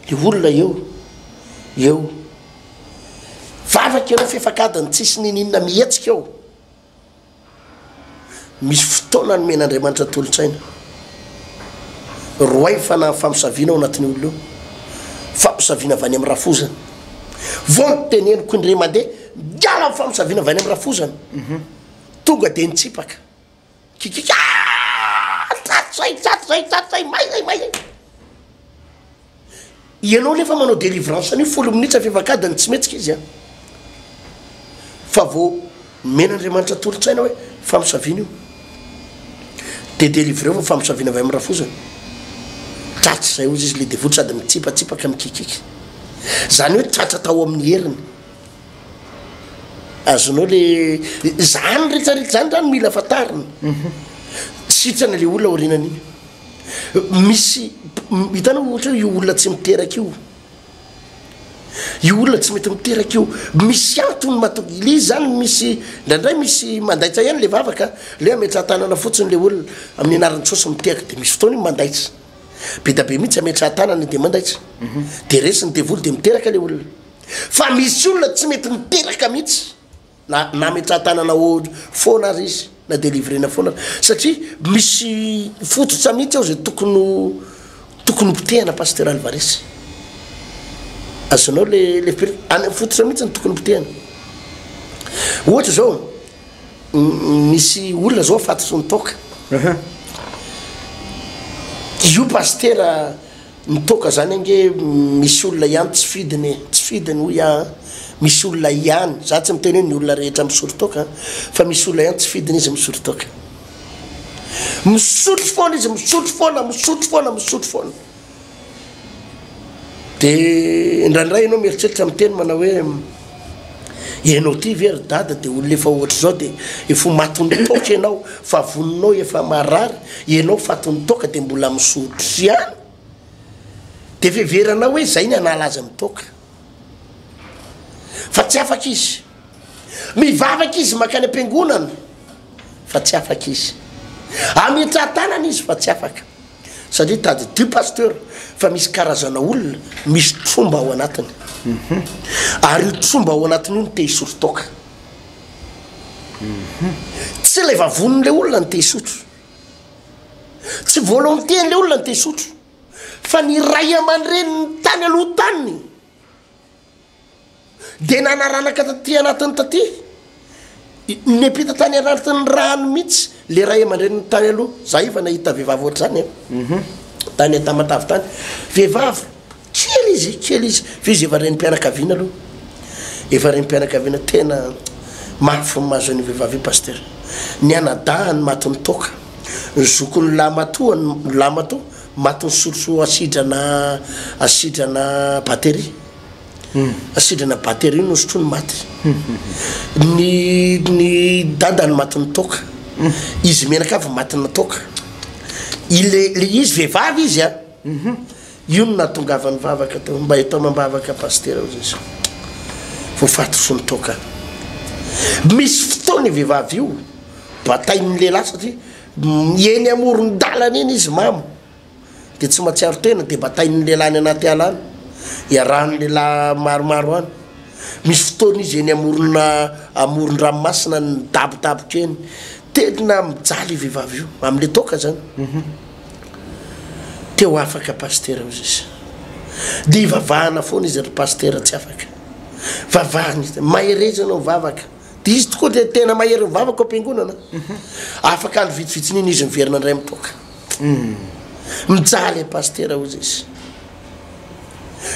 le olona eo vavaka anao fefakadany tsisy nininona mihetsika ao. Misy fotoana nomen'Andriamanitra tolotsaina, roay famisaviana ao anatin'ny olona io, fampisaviana avy any amin'ny rafozany. Vao nyteneniko indray mandeha miala amin'ny fampisaviana avy any amin'ny rafozany, tonga de nitsipaka kikika, tsatsay may. Ianao nefa manao délivrance ny 10 minitra fefakadany tsy metsika izy fa vao men'Andriamanitra tolotsaina hoe fampisaviana io de délivrer fa fampisaviana avy amin'ny rafozany, tratsy zay ozy izy le devoly sady mitsipatsipaka mikikiky, zany hoe tratra tao amin'ny heriny. Azonao le zany rehetrarehetra zany mila fatarina, sitrana le olona orinan'iny. Misy hitanao ohatra hoe io olona tsy miteraka io olona tsy mety miteraka io, misy antony mahatonga le izy zany. Misy ndraindray misy mandaitra ihany le vavaka, le ametra tanana fotsiny le olona amin'ny anaran'ny sosy mitehaka, de misy fotoana iny mandaitra be da be mihitsy ametra tanana de mandaitra, de resy ny devoly de miteraka le olona. Fa misy olona tsy mety miteraka mihitsy na metra tanana foana azy izy, na délivrena foana, satria misy fototra mihitsy ao zay tokony potehana pasteur Alvarez. Azonao le fototra mihitsy ny tokony potehana. Ohatra zao misy olona zao afatotra ny toka, io pasteur ny toka zany ange misy olona ihany tsy fidiny hoy misy olona ihany, za tsy miteny hoe ny olona rehetra misotro toka, fa misy olona ihany tsy fidiny izy misotro toka, misotro foana izy, misotro foana. De ndraindray ianao mieritreritra miteny mana hoe ianao ty very dada de olona efa ohatra zao de efa matin'ny toka ianao, fa voninao efa marary, ianao fatin'ny toka de mbola misotro ihany, de veveranao hoe zay ny anala azy amin'ny toka. Fa tsy afaka izy, mivavaka izy makany am-piangonana fa tsy afaka izy, ametra tanana izy fa tsy afaka, satria tady ty pasteur fa misy karazana olona misy tromba ao anatiny, ary io tromba ao anatiny io ny te hisotro toka, tsy le vavoniny le olona ny te hisotro, tsy volonté le olona ny te hisotro, fa ny ray aman-dreny ny tany aloha taniny de nanaranaka taty anatiny taty, nepita tany anatiny rano mihitsy le ray aman-dreniny tany aloha za efa nahita vehivavy oatra zany tany atamatavy tany vehivavy kely izy fa izy efa renim-pianakaviana aloha efa renim-pianakaviana tena mafy mahazo ny vehivavy pasteur ny anada ny matony toka ny zokony lamato matony soroso asidrana batery asidrana batery no sotrony maty ny dadany matony toka izy menaka avy matiny toka le izy vehivavy izy a io no natongavany vavaka tao mba etao mambavaka pasteur izy voafatosony toka misy fotoana vehivavy io batain'ny lehilahy satria eny amorony dalana eny izy mamo de tsy matsiaro tena de batain'ny lehilahy ny anaty alany iarahany lehilahy maromaro any misy fotoana izy eny amorony ranomasina ny dabodaboka eny tena mijaly vehivavy io am'le toka zany teo afaka pasteur izy de ivavahana foana izy ry pasteur tsy afaka vavahany izy maherezana vavaka de izy tokoa de tena mahery vavaka ampiangonana afaka andro vitsivitsiny iny izy miverina ndray mitoka mijaly pasteur izy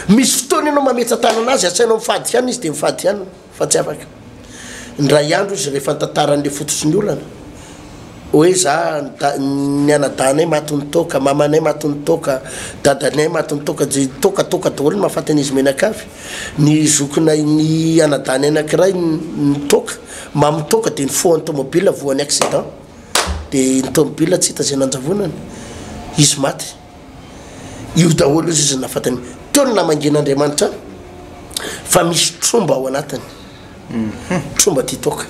misy fotoana ianao mametsa-tana anazy asainao mifady ihany izy de mifady ihany fa tsy afaka ndray andro izy rehefa tantaran'le fototry olana hoe za ny anadanay matony toka mamanay matony toka dadanay matony toka je toka daholo mahafaty an'izy menakavy ny zokinay ny anadanay anankiray ny toka mamitoka de ny foan'ny tomobile voan'ny accident de ny tomobile tsy hita zay nanjavonany izy maty io daholo izy nafatany teo ny namangen'Andriamanitra fa misy tromba ao anatiny tromba ty toka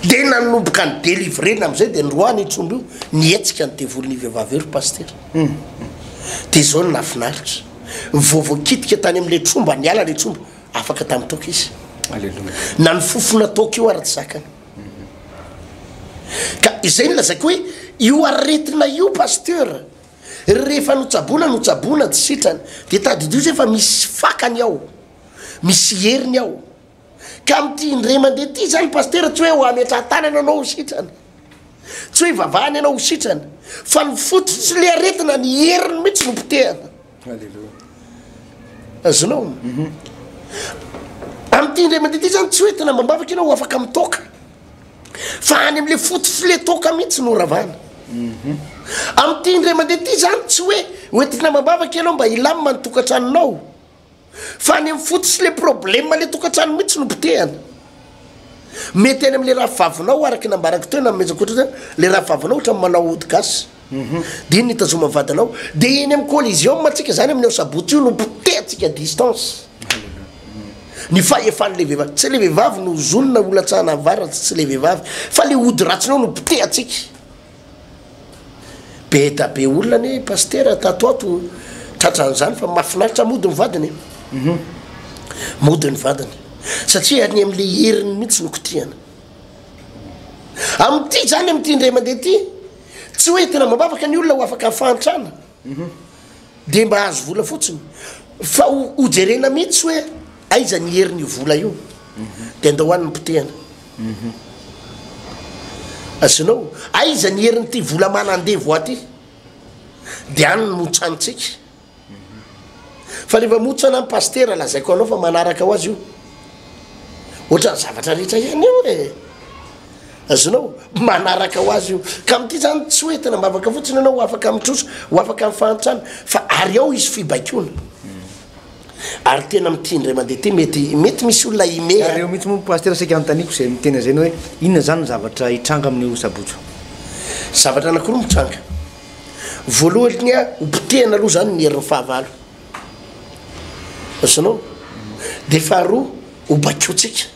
de nanomboka ny délivrena am'izay de nyroany tromba io nietsika ny devolony vehivavy ero pasteur de zao ny nafinaritra vovokitika tany am'le tromba niala le tromba afaka tamy toka izy na ny fofona toka io ary tsy zakany ka izay ny lazaiko hoe io aretina io pasteur rehefa notsabona tsy sitrany de tadidio zay fa misy fakany ao misy heriny ao ka am'ty indray mandeha ty zany pasteur tsy hoe ho ametra-tanana anao ho sitrany tsy hoe vavahany anao ho sitrany fa ny fototsy le aretina ny heriny mihitsy no potehana azonao am'ty indray mandeha ty zany tsy hoe tena mambavaka ianao ho afaka mitoka fa any am'le fototsy le toka mihitsy no ravana am'ty indray mandeha ty zany tsy hoe tena mambavaka ianao mba ilamina ny tokantranonao fa any amin'ny fototsy le problème le tokantrano mihitsy no potehana mety any am'le raha vavinao araky nambarako teo namezako oatra le raha vavinao ohatra manao odigasy de iny nitazoma vadinao de eny amin'ny collision matsika zany amin'ny sabotsy io no potehatsika distance ny fahefan'le vehivavy tsy le vehivavy no zonona olatsahana avaratsy tsy le vehivavy fa le ody ratsinao no potehatsika be da be olona ny pasteur tatoato tratran'izany fa mahafinaritra mody ny vadiny mody ny vadiny satria ny am'le heriny mihitsy nokotihana am'ty zany am'ty indray mandeha ty tsy hoe tena mambavaka ny olona ho afaka afantrana de mba azo vola fotsiny fa hojerena mihitsy hoe aiza ny heriny io vola io de andahoany ny potehana asinao aiza ny heriny ty vola manandevo aty de any ny motsanitsika fa rehefa motsana amin'ny pasteur lazaiko anao fa manaraka ho azy io ohatra ny zavatra rehetra ihany io e azonao manaraka ho azy io ka am'ty zany tsy hoe tena mavaka fotsiny anao ho afaka mitroso ho afaka mifantrana fa ary ao izy fibaikona ary tena am'ty indray mandeha ty mety misy olona reo mihitsy moa pasteur saika antaniko zay mitena zay hoe inona zany zavatra hitranga amin'ny sabotso zavatra anankiroa mitranga voalohany a hopotehana aloha zany ny herin'ny fahavalo asanao de faharoa ho bakiotsika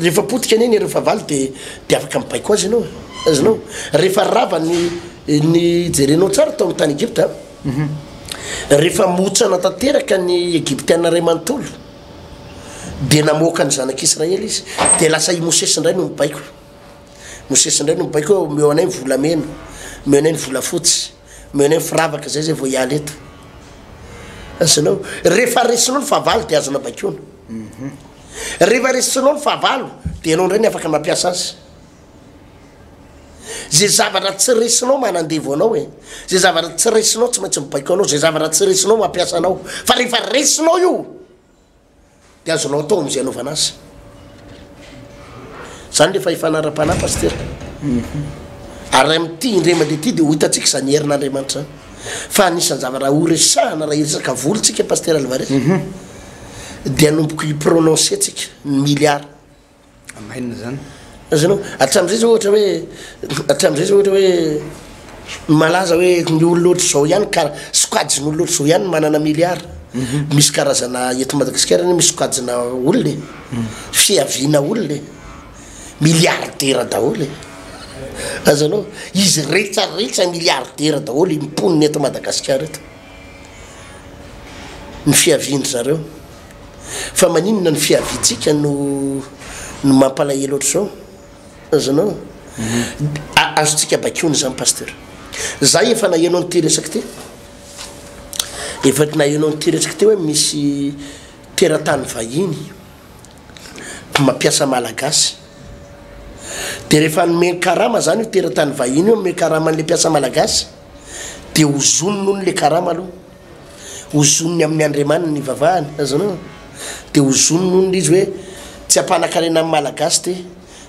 rehefa potika any herin'ny fahavalo de afaka mibaiko azy anao azanao rehefa rava ny jerenao tsara tao amin'ny tany Egypta rehefa motsana tanteraka ny Egyptiana ray manontolo de namoaka ny zanak'Israely izy de lasa i Mosesy indray no mibaiko Mosesy indray no mibaiko meo anay ny volamena meo anay ny volafotsy meo anay ny firavaka zay vao hiala eto asanao rehefa resinao ny fahavalo de azona baikiona rehefa resinao ny fahavalo dia ianao indray ny afaka mampiasa azy zay zavatra tsy resinao manandevo anao e zay zavatra tsy resinao tsy maintsy mibaiko anao zay zavatra tsy resinao mampiasa anao fa rehefa resinao io dia azonao atao am'izay anaovana azy zany le fahifanara-pana pasteur ary amin'ity indremande ity dia ho hitantsika zany herin'andriamanitra zany fa anisan'ny zavatra horesahana raha resaka volontsika pasteur Alvarez dia nomboko hiprononcer tsika milliard amainina zany azanao atram'izay zao ohatra hoe malaza hoe ny ololoatra zao ihany ka sokajy ny ololoatra zao ihany manana milliard misy karazana eto Madagasikara misy sokajina olona fiaviana olona milliardaire daholo azanao izy rehetrarehetra milliardaire daholo imponiny eto Madagasikara eto ny fiaviandry zareo fa maninona ny fiavintsika no mampalahelo oatra zao azanao azotsika bakiony zany pasteur za efa nahenao nyty resaka ty efa nahenao nyty resaka ty hoe misy teratany vahiny mampiasa malagasy dia rehefa nomeny karama zany io teratany vahiny io nomeny karama an'le mpiasa malagasy dia ozonony noho n'le karama aloha ozonony amin'ny andriamaniny ny vavahany azanao dia ozonony noho izy hoe tsy ampanakarena amin'ny malagasy ty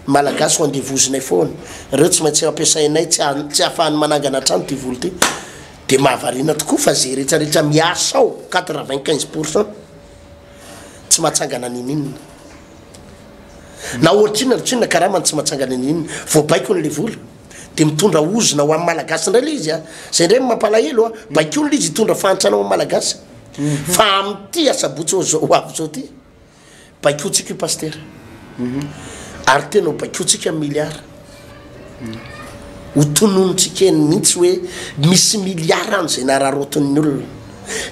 malagasy ho andevozinay foana reo tsy maintsy ampiasainay tsy ahafahany manangana trano ty volo ty dia mahavarina tokoa fa zay rehetrarehetra miasa ao 95% tsy mahatsangana ninina na ohatrinona karamany tsy mahatsangana ninina voabaiko n'le volo dia mitondra ozona ho amin'ny malagasy indray le izy zay indray mampalahelo a baiko n'le izy hitondra fahantrana ho amin'ny malagasy fa amin'ity asabotsy ho avy zao ty baikotsika io pasteur ary tena baikotsika milliard ho tononontsika eny mihitsy hoe misy milliard any zay nararoton'ny olona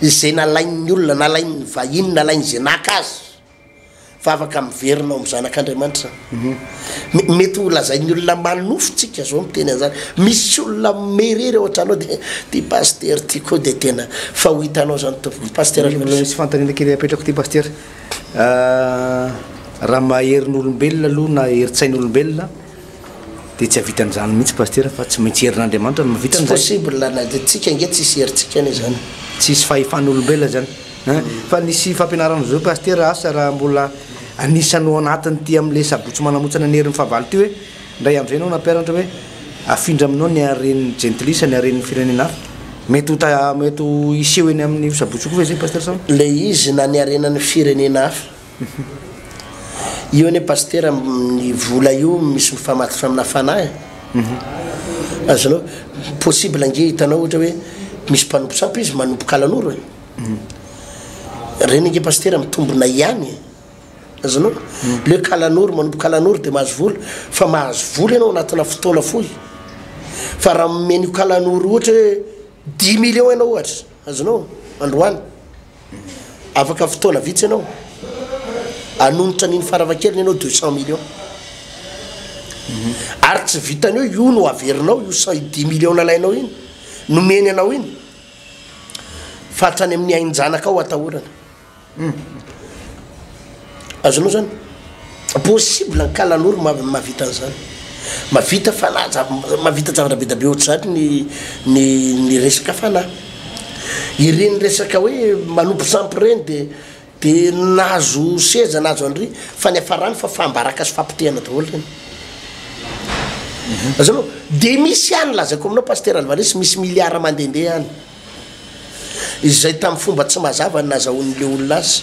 zay nalain'ny olona nalain'ny vahiny nalainy zay naka azy fa afaka miverina ao amin'ny zanak'Andriamanitra mety ho lazain'ny olona manofotsika zao miteny an'izany misy olona merery ohatranao dia ty pasteur ty koa dia tena fa ho hitanao zany pasteur misy fantanina kely apetrako ty pasteur raha maherin'olombelona aloha na heritsain'olombelona dia tsy havitan'izany mihitsy pasteur fa tsy maintsy herin'Andriamanitra no mahavita an'izay possible na tsika nge tsisy herintsika any zany tsisy fahefan'olombelona zany fa nisy fampianarana zao pasteur asa raha mbola anisanao anatin'ity amin'le sabotsy manamotsana ny herin'ny fahavalo ty hoe ndray amin'izay anao nampiaratra hoe afindra aminao ny aren'ny gentilisa ny aren'ny firenena hafa mety ho iseho eny amin'ny sabotsy koa fa zay pasteur sa le izy na ny arenan'ny firenena hafa io ne pasteur ny vola io misy mifamatitra amina fanahy azonao possible ange hitanao ohatra hoe misy mpanompo sampy izy manompo kalanoro reny nge pasteur mitombona ihany azonao le kalanoro manompo kalanoro dia mahazo vola fa mahazo vola ianao anatina fotoana fohy fa raha mimeny kalanoro ohatra hoe 10 millions ianao ohatra azonao androany afaka fotoana vitsy ianao anonotra niny faravakely ianao 200 millions ary tsy vitaneo io no averinao io 10 millions nalainao iny nomeny anao iny fa hatrany amin'ny ainjanaka ao atahorana azonao zany possible ny kalanoro mavita an'izany mavita fanahy mavita zavatra be da be ohatra zany ny resaka fanahy ireny resaka hoe manompo sampy reny dia nazo seza nazo andry fa ny afarany fa fambaraka sy fampitehana daholo reny azanao dia misy ihany lazako aminao pasteur Alvarez misy milliard mandehandeha any izay tamin'ny fomba tsy mazava ny nazahoan'le olona azy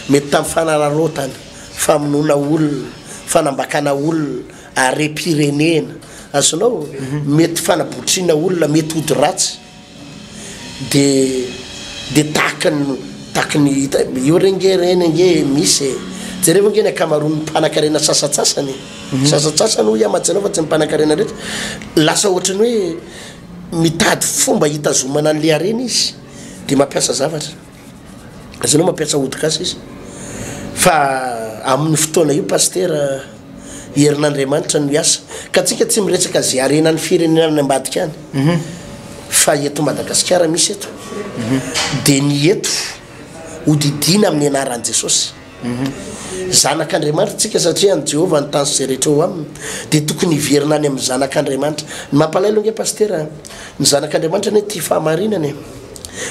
mety tamin'ny fanararotany famonoana olona fanambakana olona arem-pirenena azonao mety fanabotriana olona mety hody ratsy dia takiny io renge reny nge misy jereo nge ny akamaroan'ny mpanakarena sasatsasany sasatsasany ho iamajanao fa tsy mipanakarena rehetra lasa ohatrany hoe mitady fomba hitazomana an'le areny izy dia mampiasa zavatra azanao mampiasa hodikasa izy fa amin'ny fotoana io pasteur herin'Andriamanitra no iasa ka tsika tsy miresaka zay arenan'ny firenena ny ambadika any fa eto Madagasikara misy eto dia ny eto hodidina amin'ny anaran'i Jesosy zanak'Andriamanitra tsika satria an Jehova ny tany sy rehetra eo aminy dia tokony hiverina any amin'ny zanak'Andriamanitra. Ny mampalahelo nge pastera ny zanak'Andriamanitra ne tia fahamarinana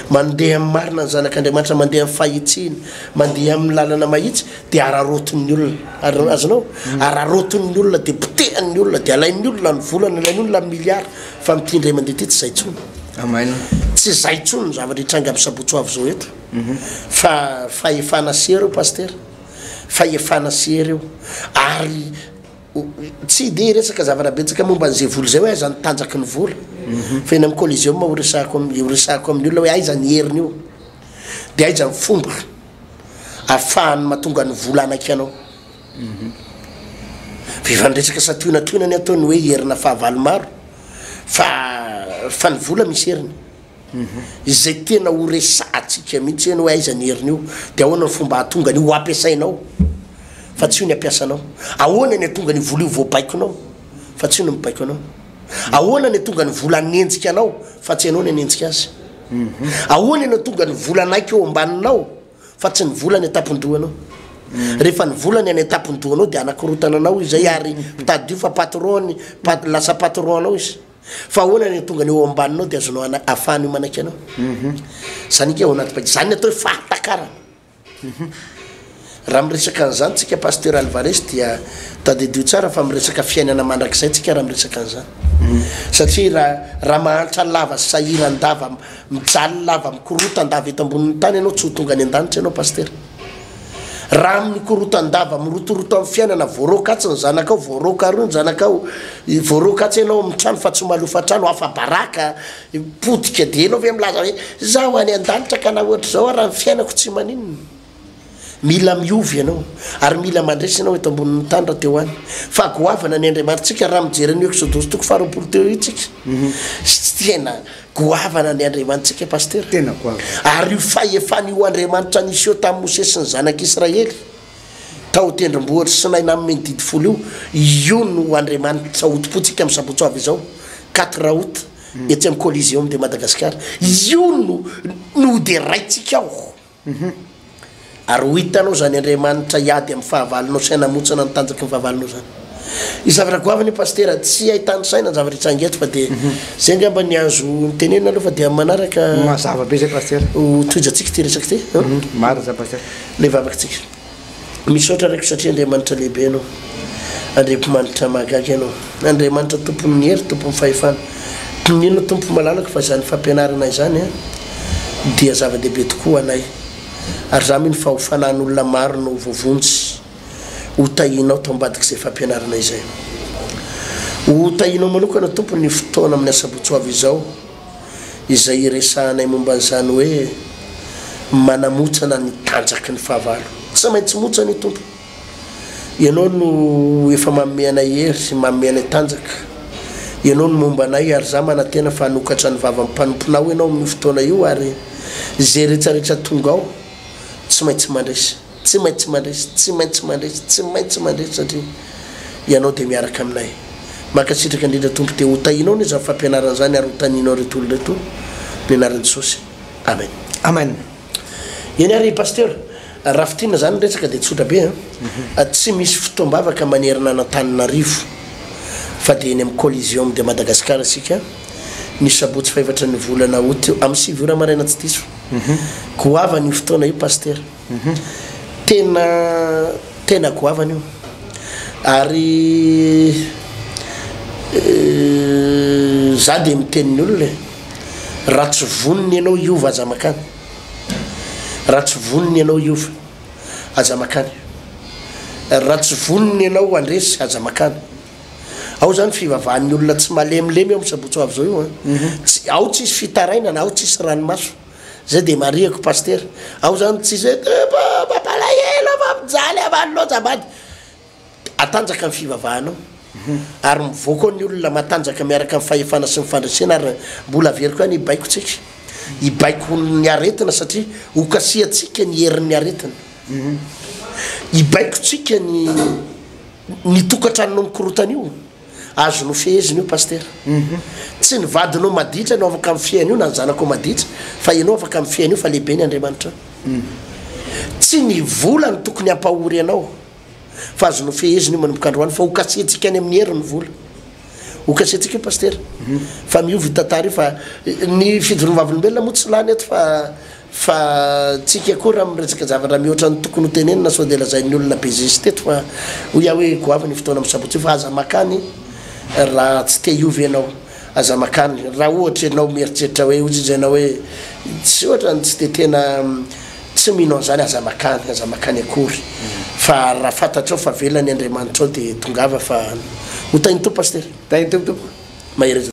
mandeha amin'ny marina ny zanak'Andriamanitra mandeha amin'ny fahitsiny mandeha amin'ny lalana mahitsy dia araroton'ny olona azonao araroton'ny olona dia potehan'ny olona dia alain'ny olona ny volana alain'ny olona miliara fa mitindray mandeha ty tsy zay tsony amen tsy zay tsony ny zavatra hitranga amin'ny sabotso avy zao eto fa fahefana sery eo pastera fahefana sery eo ary tsy de resaka zavatra betsaka momba an'izay vola zay hoe aiza ny tanjaky ny vola fa eny amin'ny collision ma horesahako amin'ny olona hoe aiza ny heriny io dia aiza ny fomba ahafahany mahatonga ny vola anaky anao vivandresaka satoinatoinany ataony hoe herina fahavalo maro fa ny vola misy heriny izay tena ho resahantsika mihitsy eny hoe aiza ny heriny io dia ahoana ny fomba ahatonga ny ho ampiasainao fa tsy io ny ampiasanao ahoana ny atonga ny vola io voabaikonao fa tsy io ny mibaiko anao ahoana ny atonga ny vola nenjika anao fa tsy anao ny anenjika azy ahoana ny atonga ny vola naiky eo ambaninao fa tsy ny vola ny etapon-dohanao rehefa ny vola ny any etapon-dohanao dia anakorotana anao izay ary mitadio fa patron lasa patron anao izy fa ahoana ny atonga ny eo ambaninao dia azonao ahafahany io manaiky anao zany ika ao anaty paika zany atao hoe fahatakarana raha miresaka an'izany tsika pasteur Alvarez dia tadedio tsara fa miresaka fiainana mandrakizay tsika raha miresaka an'izany satria raha mahantra lava sahiran-dava mijaly lava mikorotan-dava eto ambonin'ny tany ianao tsy ho tonga any an-danitra ianao pasteur raha amin'ny korotan-dava mirotoroto amin'ny fiainana voarokatsy ny zanakao voaroka roa ny zanakao voarokatsy ianao amin'ny trano fa tsy malofa trano hafa baraka potika dia ianao ve milaza hoe zaho any an-danitra ka na ohatra zao raha ny fiainako tsy maninona mila miovy ianao ary mila mandresy ianao eto ambonin'ny tany raha teo any fa goavana ny Andriamanitra raha mijery ny Eksodosy toko 20 teo itsika tena goavana ny Andriamanitra pasteur tena goavana ary io fahefany io Andriamanitra nisy eo tamin'ny Mose sy ny zanak'Israely tao tendrombohitra sy naina amin'ny didy folo io no Andriamanitra hotopotsika amin'ny sabotso avy izao 4 août etsy amin'ny collision de Madagasikara io no de raitsika ao ary ho hitanao zany Andriamanitra iady amin'ny fahavalonao saina motsana ny tanjaky ny fahavalonao zany i zavatra goavany pasteur tsy ahitany saina zavatra hitsangeto fa dia zay ngamba ny azo nitenena aloha fa dia manaraka mazava be zay pasteur toizatsika ty resaky ty maro za pasteur le vavakytsika misy ohatra raiky satria Andriamanitra lehibe anao Andriamanitra mahagaga anao Andriamanitra tompon'ny hery tompon'ny fahefana ninona tompo malalaka fa zany fampianarana izany dia zava-dehibe tokoa anay ary za mihiny fa ho fanan'olona maro no vovontsy ho tahinao tao ambadiky izay fampianarana izay ho tahinao manokana tompo ny fotoana amin'ny asabotso avy izao izay resahanay momba an'izany hoe manamotsana ny tanjaky ny fahavalo tsy maintsy motsana io tompo ianao no efa manome anay hery manome anay tanjaka ianao no momba anay ary za manantena fa hanokatra ny vava mimpanomponao ianao amin'ny fotoana io ary zay rehetrarehetra tonga ao tsy maintsy mandresy tsy maintsy mandresy tsy maintsy mandresy tsy maintsy mandresy satria ianao dia miaraka aminay makasitraka indrindra tompo dia ho tahinao ny zany fampianarana zany ary ho taninao reto olona reto ny anaran'i Jesosy amen amen eny ary pasteur raha fitina zany resaka dia tsotra be tsy misy fotoam-bavaka manerina n'Antananarivo fa dia eny amin'ny collision de Madagasikara sika ny sabotsy faevatra ny volana août amin'ny 7 ora maraina tsy diso goavana io fotoana io pasteur tena goavana io ary za dia miteniny olona raha tsy voniny ianao iova aza makany raha tsy voniny ianao iova aza makany raha tsy voniny ianao andresy aza makany ao zany fivavahan'ny olona tsy malemilemy eo amin'ny sabotso avy zao io ao tsisy fitaraina na ao tsisy ranomaso zay dia mariako pasteur ao zany tsisy hoe papalahelo fa mijaly avaninao jabady atanjaka amin'ny fivavahanao ary mivoaka ny olona matanjaka miaraka amin'ny fahefana sy ny fandresena ary mbola avery koa ny hibaiko tsika hibaiko ny aretina satria hokasiatsika ny herin'ny aretina hibaiko tsika ny tokantranonao mikorotana io azo no feheziny io pasteur tsy ny vadinao maditra anao afaka amin'ny fiaina io na ny zanakao maditra fa ianao afaka amin'ny fiaina io fa lehibe ny Andriamanitra tsy ny vola ny tokony hampahory anao fa azonao feheziny manomboka androany fa hokasentsika any amin'ny heri ny vola hokasentsika io paster fa miovy tantara io fa ny fidorovavolom-belona moa tsy lany eto fa tsika koa raha miresaka zavatra mihoatra ny tokony ho tenenina sao dia lazain'ny olona bezesy teto fa ho ia hoe goavany fotoana misabotsy io fa aza makany raha tsy te hiovy ianao aza makany raha ohatra ianao mieritreritra hoe ozy izy ianao hoe tsy ohatra ny tsy de tena tsy mino an'izany aza makany akory fa raha fantatrao fa velany Andriamanitra ao dia tongava fa ho tainy to paster tainy tompo mahery